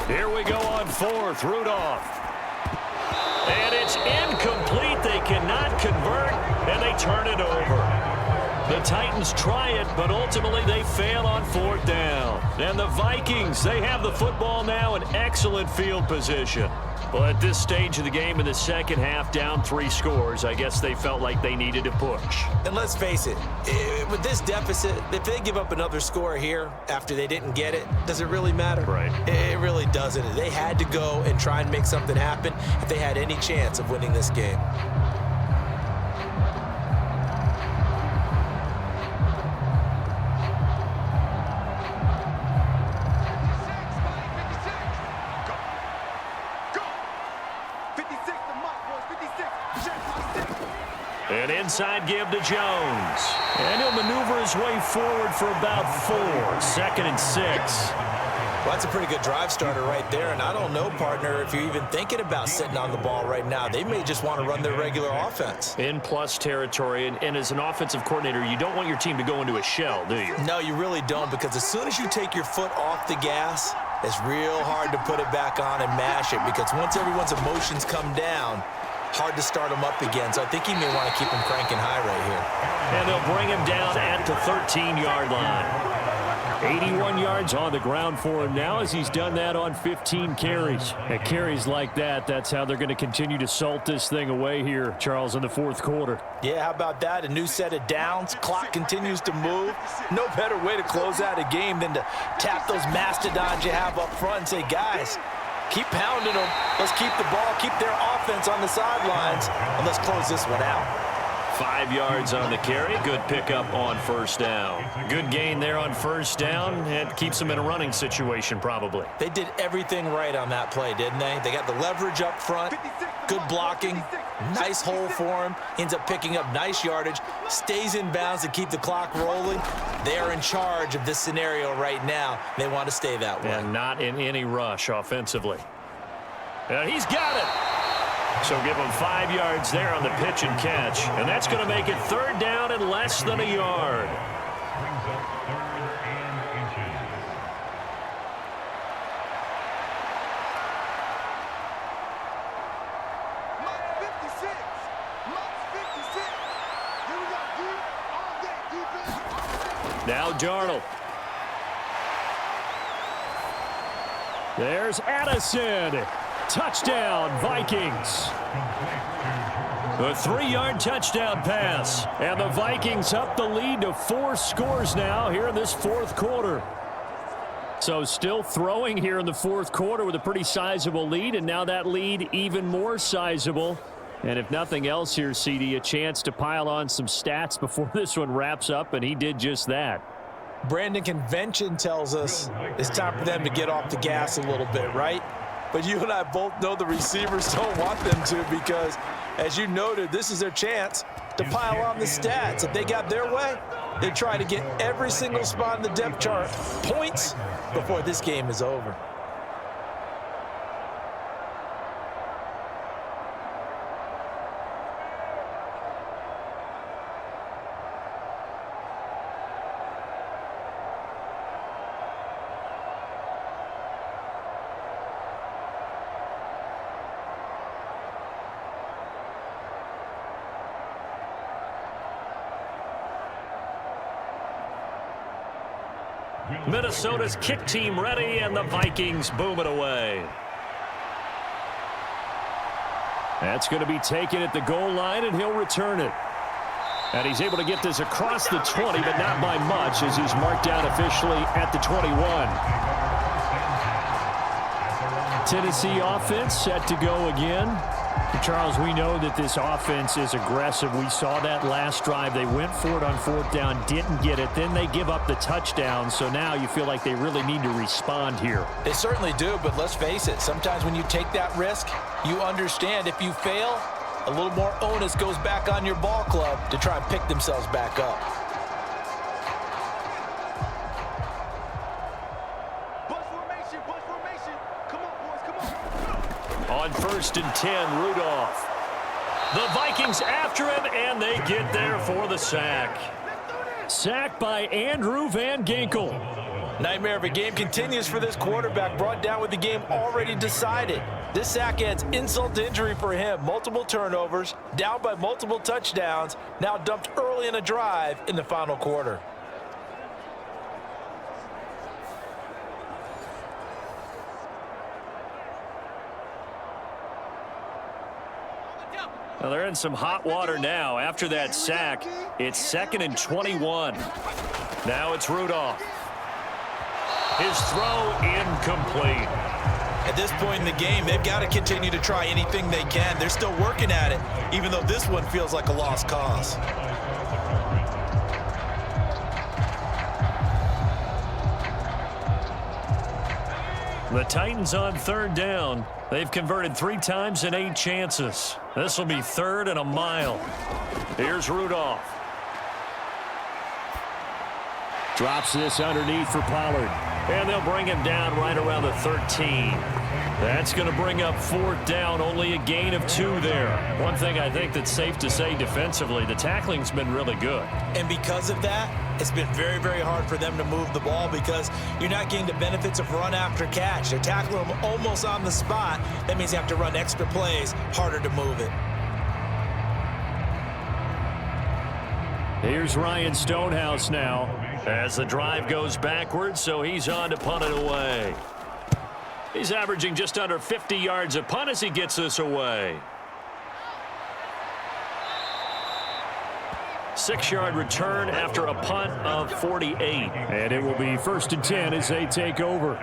B: Here we go on 4th. Rudolph. And it's incomplete. They cannot convert, and they turn it over. The Titans try it, but ultimately they fail on 4th down. And the Vikings, they have the football now in excellent field position. Well, at this stage of the game in the second half, down 3 scores, I guess they felt like they needed to push.
C: And let's face it, with this deficit, if they give up another score here after they didn't get it, does it really matter?
B: Right.
C: It really doesn't. They had to go and try and make something happen if they had any chance of winning this game.
B: An inside give to Jones. And he'll maneuver his way forward for about 4. 2nd and 6.
C: Well, that's a pretty good drive starter right there. And I don't know, partner, if you're even thinking about sitting on the ball right now. They may just want to run their regular offense.
B: In plus territory. And as an offensive coordinator, you don't want your team to go into a shell, do you?
C: No, you really don't, because as soon as you take your foot off the gas, it's real hard to put it back on and mash it, because once everyone's emotions come down, hard to start him up again. So I think he may want to keep him cranking high right here.
B: And they'll bring him down at the 13-yard line. 81 yards on the ground for him now, as he's done that on 15 carries. At carries like that, that's how they're going to continue to salt this thing away here, Charles, in the 4th quarter.
D: Yeah, how about that? A new set of downs. Clock continues to move. No better way to close out a game than to tap those mastodons you have up front and say, guys, keep pounding them. Let's keep the ball, keep their offense on the sidelines, and let's close this one out.
B: 5 yards on the carry. Good pickup on 1st down. Good gain there on 1st down. It keeps them in a running situation, probably.
C: They did everything right on that play, didn't they? They got the leverage up front, good blocking, nice hole for him, ends up picking up nice yardage, stays in bounds to keep the clock rolling. They are in charge of this scenario right now. They want to stay that way.
B: And not in any rush offensively. And he's got it. So give him 5 yards there on the pitch and catch. And that's going to make it 3rd down and less than a yard. Now Darnold. There's Addison. Touchdown, Vikings. A 3-yard touchdown pass. And the Vikings up the lead to 4 scores now here in this 4th quarter. So still throwing here in the 4th quarter with a pretty sizable lead. And now that lead even more sizable. And if nothing else here, CD, a chance to pile on some stats before this one wraps up. And he did just that.
D: Brandon, convention tells us it's time for them to get off the gas a little bit, right? But you and I both know the receivers don't want them to, because, as you noted, this is their chance to pile on the stats. If they got their way, they try to get every single spot in the depth chart points before this game is over.
B: Minnesota's kick team ready, and the Vikings boom it away. That's going to be taken at the goal line, and he'll return it. And he's able to get this across the 20, but not by much, as he's marked down officially at the 21. Tennessee offense set to go again. Charles, we know that this offense is aggressive. We saw that last drive. They went for it on 4th down, didn't get it. Then they give up the touchdown. So now you feel like they really need to respond here.
D: They certainly do, but let's face it. Sometimes when you take that risk, you understand if you fail, a little more onus goes back on your ball club to try and pick themselves back up.
E: Bunch formation. Come on, boys, come on.
B: On 1st and 10, Rudolph. The Vikings after him, and they get there for the sack. Sacked by Andrew Van Ginkel.
D: Nightmare of a game continues for this quarterback, brought down with the game already decided. This sack adds insult to injury for him. Multiple turnovers, down by multiple touchdowns, now dumped early in a drive in the final quarter.
B: Well, they're in some hot water now. After that sack, it's 2nd and 21. Now it's Rudolph. His throw incomplete.
C: At this point in the game, they've got to continue to try anything they can. They're still working at it, even though this one feels like a lost cause.
B: The Titans on 3rd down. They've converted 3 times in 8 chances. This will be 3rd and a mile. Here's Rudolph. Drops this underneath for Pollard. And they'll bring him down right around the 13. That's going to bring up 4th down, only a gain of 2 there. One thing I think that's safe to say defensively, the tackling's been really good.
C: And because of that, it's been very, very hard for them to move the ball because you're not getting the benefits of run after catch. They're tackling them almost on the spot. That means you have to run extra plays, harder to move it.
B: Here's Ryan Stonehouse now as the drive goes backwards, so he's on to punt it away. He's averaging just under 50 yards a punt as he gets this away. 6-yard return after a punt of 48.
G: And it will be 1st and 10 as they take over.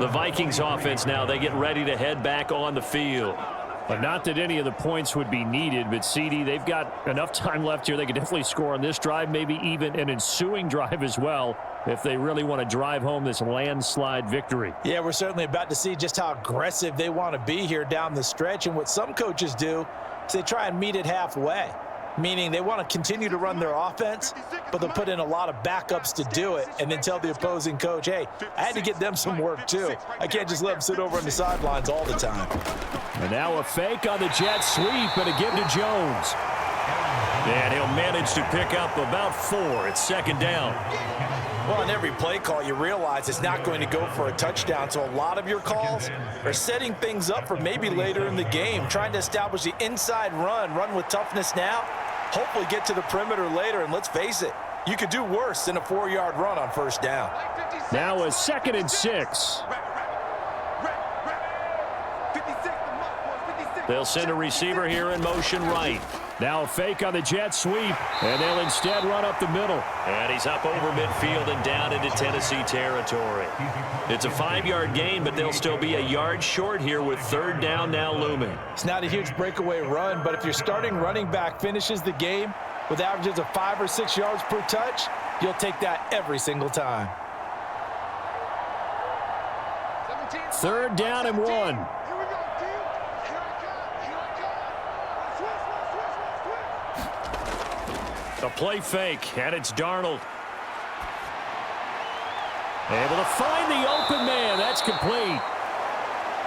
B: The Vikings offense now, they get ready to head back on the field.
G: But not that any of the points would be needed, but CD, they've got enough time left here. They could definitely score on this drive, maybe even an ensuing drive as well, if they really want to drive home this landslide victory.
D: Yeah, we're certainly about to see just how aggressive they want to be here down the stretch. And what some coaches do is they try and meet it halfway, meaning they want to continue to run their offense, but they'll put in a lot of backups to do it and then tell the opposing coach, hey, I had to get them some work too. I can't just let them sit over on the sidelines all the time.
G: And now a fake on the jet sweep and a give to Jones.
B: And he'll manage to pick up about 4. It's 2nd down.
D: Well, on every play call, you realize it's not going to go for a touchdown, so a lot of your calls are setting things up for maybe later in the game, trying to establish the inside run with toughness now, hopefully get to the perimeter later, and let's face it, you could do worse than a 4-yard run on 1st down.
G: Now a 2nd and 6.
B: They'll send a receiver here in motion right.
G: Now a fake on the jet sweep, and they'll instead run up the middle.
B: And he's up over midfield and down into Tennessee territory. It's a 5-yard gain, but they'll still be a yard short here with 3rd down now looming.
D: It's not a huge breakaway run, but if your starting running back finishes the game with averages of 5 or 6 yards per touch, you'll take that every single time.
G: 3rd down and 1.
B: A play fake, and it's Darnold.
G: Able to find the open man. That's complete.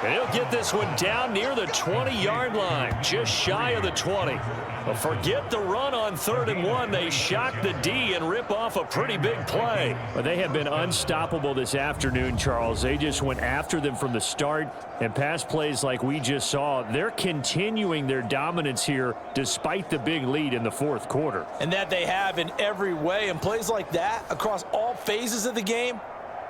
B: And he'll get this one down near the 20-yard line, just shy of the 20. But forget the run on 3rd and 1. They shock the D and rip off a pretty big play.
G: But they have been unstoppable this afternoon, Charles. They just went after them from the start, and pass plays like we just saw, they're continuing their dominance here despite the big lead in the 4th quarter.
D: And that they have in every way, and plays like that across all phases of the game,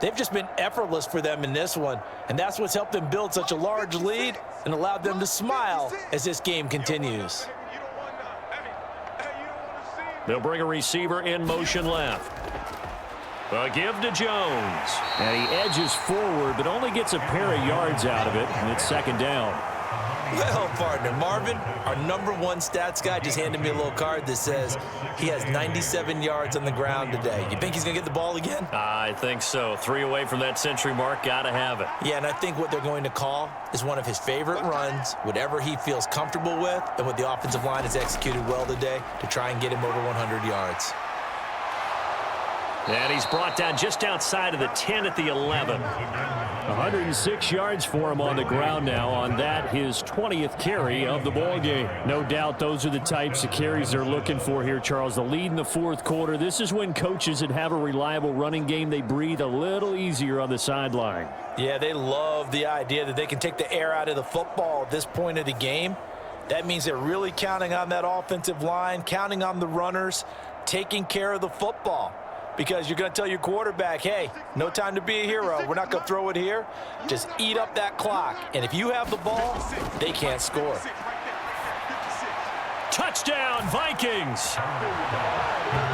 D: they've just been effortless for them in this one. And that's what's helped them build such a large lead and allowed them to smile as this game continues.
B: They'll bring a receiver in motion left. A give to Jones.
G: And he edges forward, but only gets a pair of yards out of it, and it's 2nd down.
C: Well, partner, Marvin, our #1 stats guy just handed me a little card that says he has 97 yards on the ground today. You think he's going to get the ball again?
B: I think so. 3 away from that century mark. Got to have it.
C: Yeah, and I think what they're going to call is one of his favorite runs, whatever he feels comfortable with, and what the offensive line has executed well today to try and get him over 100 yards.
B: And he's brought down just outside of the 10 at the 11.
G: 106 yards for him on the ground now on that, his 20th carry of the ball game. No doubt those are the types of carries they're looking for here, Charles. The lead in the fourth quarter. This is when coaches that have a reliable running game, they breathe a little easier on the sideline.
D: Yeah, they love the idea that they can take the air out of the football at this point of the game. That means they're really counting on that offensive line, counting on the runners, taking care of the football. Because you're going to tell your quarterback, hey, no time to be a hero. We're not going to throw it here. Just eat up that clock. And if you have the ball, they can't score.
B: Touchdown, Vikings.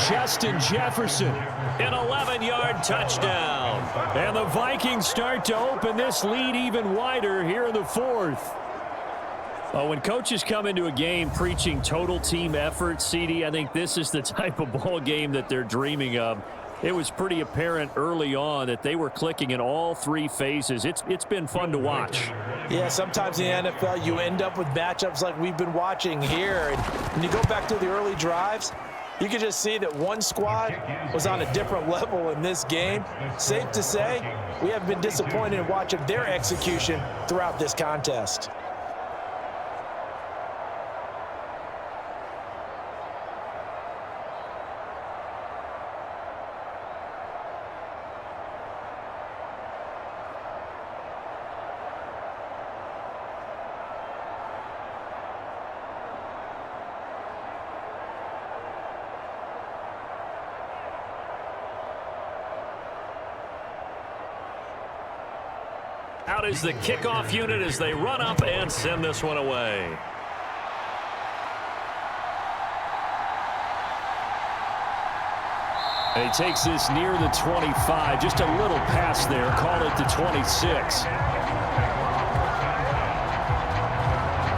B: Justin Jefferson, an 11-yard touchdown.
G: And the Vikings start to open this lead even wider here in the fourth. When coaches come into a game preaching total team effort, CD, I think this is the type of ball game that they're dreaming of. It was pretty apparent early on that they were clicking in all three phases. It's been fun to watch.
D: Yeah, sometimes in the NFL you end up with matchups like we've been watching here. And when you go back to the early drives, you can just see that one squad was on a different level in this game. Safe to say, we have been disappointed in watching their execution throughout this contest.
B: Out is the kickoff unit as they run up and send this one away.
G: And he takes this near the 25. Just a little pass there. Call it the 26.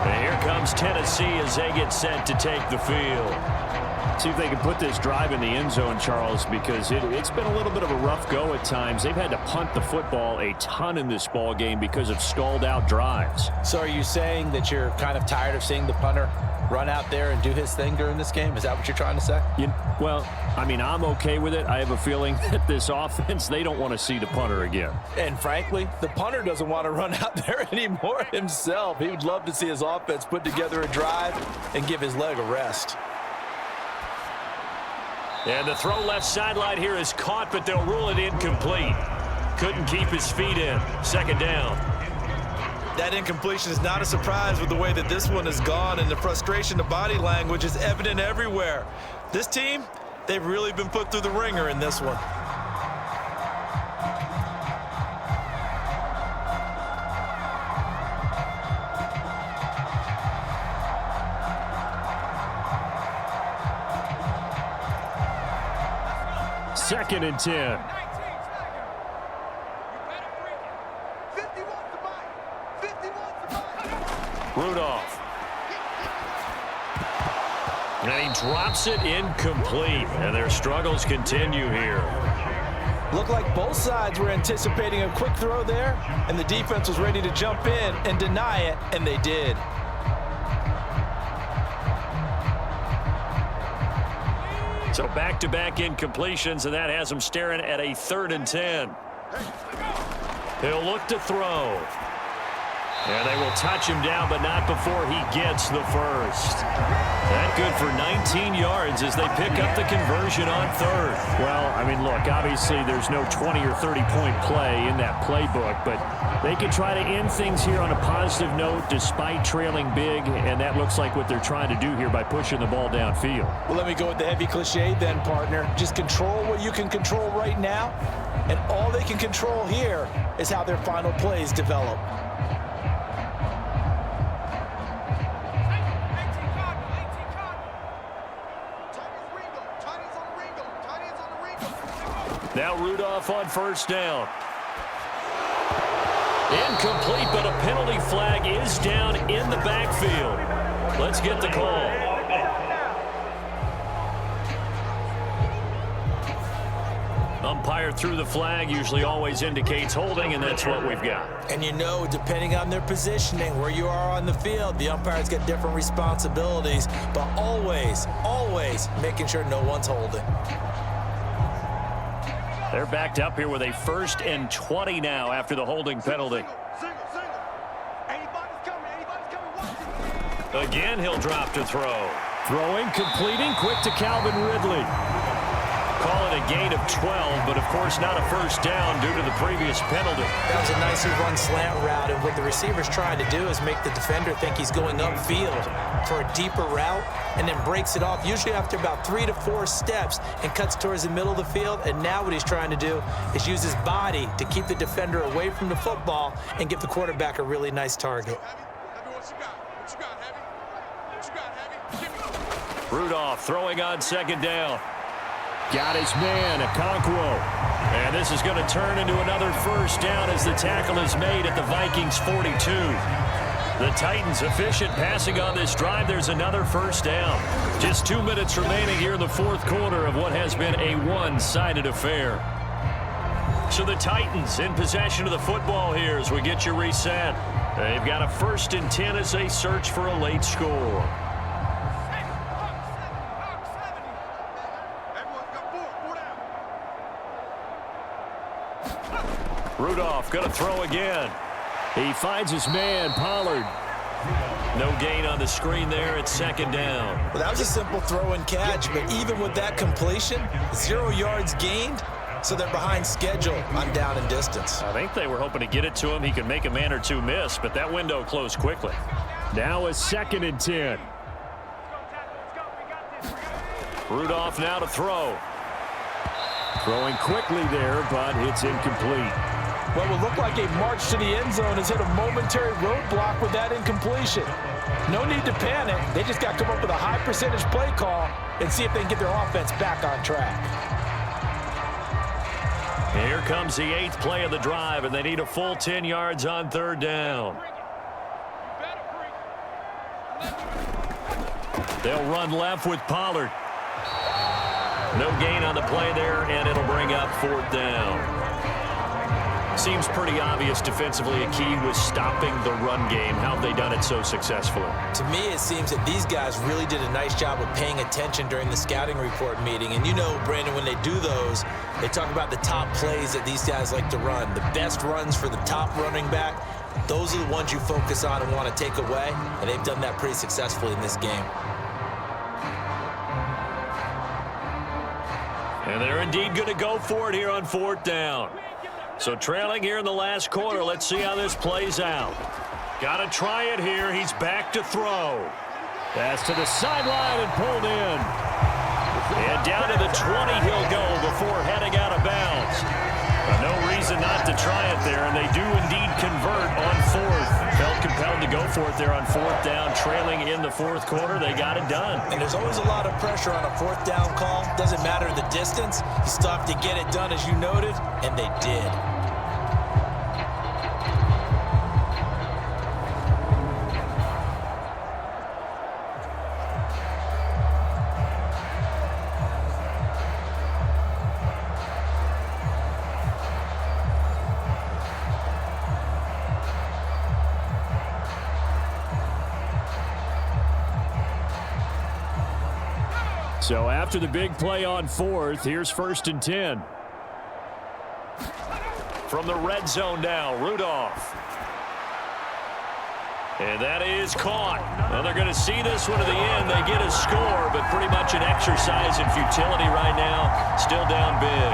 B: And here comes Tennessee as they get set to take the field.
G: See if they can put this drive in the end zone, Charles, because it's been a little bit of a rough go at times. They've had to punt the football a ton in this ball game because of stalled out drives.
D: So are you saying that you're kind of tired of seeing the punter run out there and do his thing during this game? Is that what you're trying to say?
G: Well, I mean, I'm okay with it. I have a feeling that this offense, they don't want to see the punter again.
D: And frankly, the punter doesn't want to run out there anymore himself. He would love to see his offense put together a drive and give his leg a rest.
B: And the throw left sideline here is caught, but they'll rule it incomplete. Couldn't keep his feet in. Second down.
C: That incompletion is not a surprise with the way that this one has gone, and the frustration, the body language is evident everywhere. This team, they've really been put through the ringer in this one.
G: Second and 10.
B: Rudolph. And he drops it incomplete. And their struggles continue here.
D: Looked like both sides were anticipating a quick throw there, and the defense was ready to jump in and deny it, and they did.
B: So back-to-back incompletions, and that has him staring at a 3rd and 10. He'll look to throw. And they will touch him down, but not before he gets the first. That good for 19 yards as they pick up the conversion on 3rd.
G: Well, I mean, look, obviously there's no 20 or 30-point play in that playbook, but they can try to end things here on a positive note despite trailing big, and that looks like what they're trying to do here by pushing the ball downfield.
D: Well, let me go with the heavy cliche then, partner. Just control what you can control right now, and all they can control here is how their final plays develop.
B: Now Rudolph on first down. Incomplete, but a penalty flag is down in the backfield. Let's get the call. Umpire threw the flag, usually always indicates holding, and that's what we've got.
C: And you know, depending on their positioning, where you are on the field, the umpires get different responsibilities, but always, always making sure no one's holding.
B: They're backed up here with a 1st and 20 now after the holding penalty. Again, he'll drop to throw.
G: Throwing, completing, quick to Calvin Ridley.
B: Call it a gain of 12, but of course not a first down due to the previous penalty.
D: That was a nicely run slant route, and what the receiver's trying to do is make the defender think he's going upfield for a deeper route, and then breaks it off, usually after about 3 to 4 steps, and cuts towards the middle of the field. And now what he's trying to do is use his body to keep the defender away from the football and give the quarterback a really nice target.
B: Rudolph throwing on 2nd down.
G: Got his man, Okonkwo.
B: And this is going to turn into another first down as the tackle is made at the Vikings 42. The Titans efficient passing on this drive. There's another first down. Just 2 minutes remaining here in the 4th quarter of what has been a one-sided affair. So the Titans in possession of the football here as we get you reset. They've got a 1st and 10 as they search for a late score. Rudolph going to throw again.
G: He finds his man, Pollard.
B: No gain on the screen there at 2nd down.
C: Well, that was a simple throw and catch, but even with that completion, 0 yards gained, so they're behind schedule on down and distance.
B: I think they were hoping to get it to him. He could make a man or two miss, but that window closed quickly.
G: Now a 2nd and 10.
B: Rudolph now to throw.
G: Throwing quickly there, but it's incomplete.
D: What would look like a march to the end zone has hit a momentary roadblock with that incompletion. No need to panic. They just got to come up with a high percentage play call and see if they can get their offense back on track.
B: Here comes the 8th play of the drive, and they need a full 10 yards on 3rd down. They'll run left with Pollard. No gain on the play there, and it'll bring up 4th down. Seems pretty obvious defensively a key was stopping the run game. How have they done it so successfully?
C: To me, it seems that these guys really did a nice job of paying attention during the scouting report meeting. And you know, Brandon, when they do those, they talk about the top plays that these guys like to run. The best runs for the top running back, those are the ones you focus on and want to take away. And they've done that pretty successfully in this game.
B: And they're indeed going to go for it here on 4th down. So trailing here in the last quarter, let's see how this plays out. Got to try it here. He's back to throw.
G: Pass to the sideline and pulled in.
B: And down to the 20 he'll go before heading out of bounds. No reason not to try it there, and they do indeed convert on 4th. Felt compelled to go for it there on 4th down, trailing in the 4th quarter. They got it done.
C: And there's always a lot of pressure on a 4th down call. Doesn't matter the distance. You still have to get it done, as you noted, and they did.
G: So after the big play on 4th, here's 1st and 10.
B: From the red zone now, Rudolph. And that is caught. Well, they're going to see this one to the end. They get a score, but pretty much an exercise in futility right now. Still down big.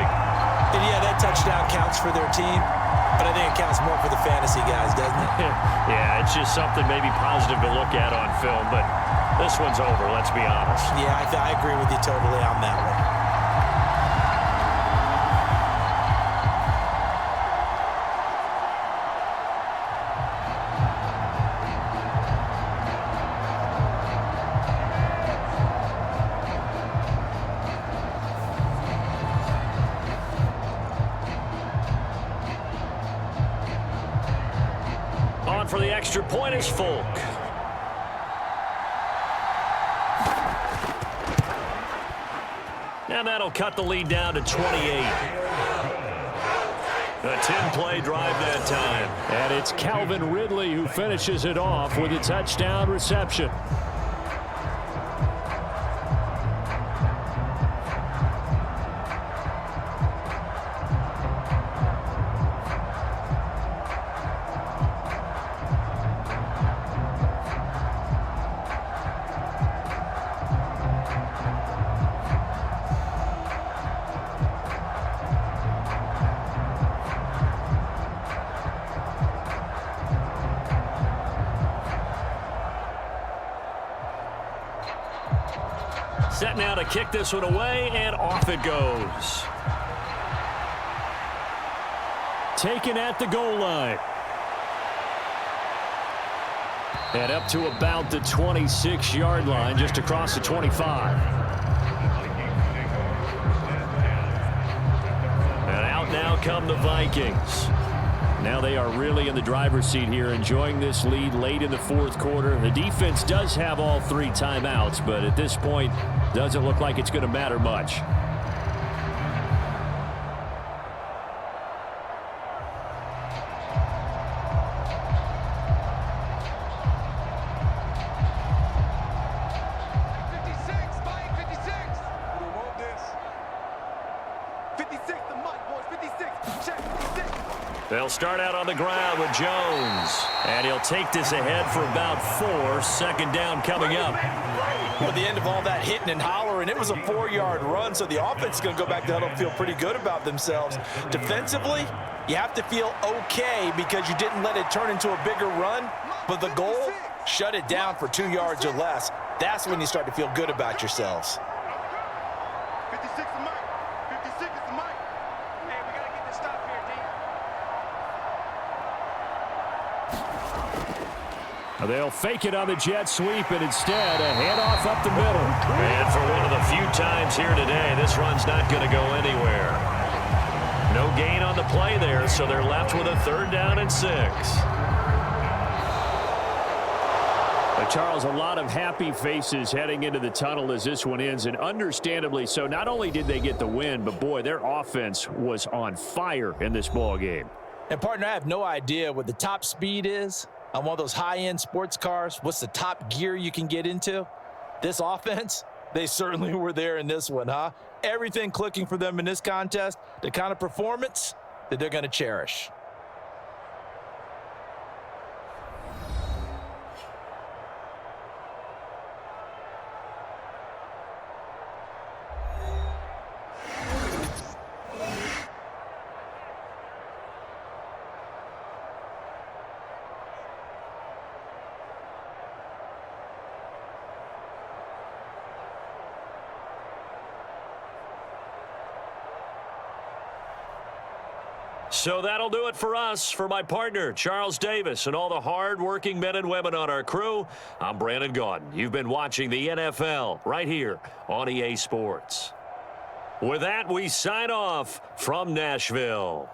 C: And yeah, that touchdown counts for their team, but I think it counts more for the fantasy guys, doesn't it?
B: Yeah, it's just something maybe positive to look at on film, but this one's over, let's be honest.
C: Yeah, I agree with you totally on that one.
B: On for the extra point is Folk. And that'll cut the lead down to 28. A 10-play drive that time.
G: And it's Calvin Ridley who finishes it off with a touchdown reception.
B: Set now to kick this one away, and off it goes. Taken at the goal line. And up to about the 26-yard line, just across the 25. And out now come the Vikings. Now they are really in the driver's seat here, enjoying this lead late in the fourth quarter. The defense does have all 3 timeouts, but at this point, doesn't look like it's going to matter much. They'll start out on the ground with Jones. And he'll take this ahead for about 4. Second down coming up.
C: Well, at the end of all that hitting and hollering, it was a 4-yard run, so the offense is going to go back to huddle and feel pretty good about themselves. Defensively, you have to feel okay because you didn't let it turn into a bigger run, but the goal, shut it down for 2 yards or less. That's when you start to feel good about yourselves.
E: 56 is Mike. 56 is Mike. Hey, we got to get this stop here, D.
B: They'll fake it on the jet sweep, and instead a handoff up the middle. And for one of the few times here today, this run's not going to go anywhere. No gain on the play there, so they're left with a 3rd down and 6. Charles, a lot of happy faces heading into the tunnel as this one ends, and understandably so. Not only did they get the win, but boy, their offense was on fire in this ball game.
D: And partner, I have no idea what the top speed is on one of those high-end sports cars. What's the top gear you can get into? This offense, they certainly were there in this one, huh? Everything clicking for them in this contest, the kind of performance that they're going to cherish.
B: So that'll do it for us. For my partner, Charles Davis, and all the hard-working men and women on our crew, I'm Brandon Gaudin. You've been watching the NFL right here on EA Sports. With that, we sign off from Nashville.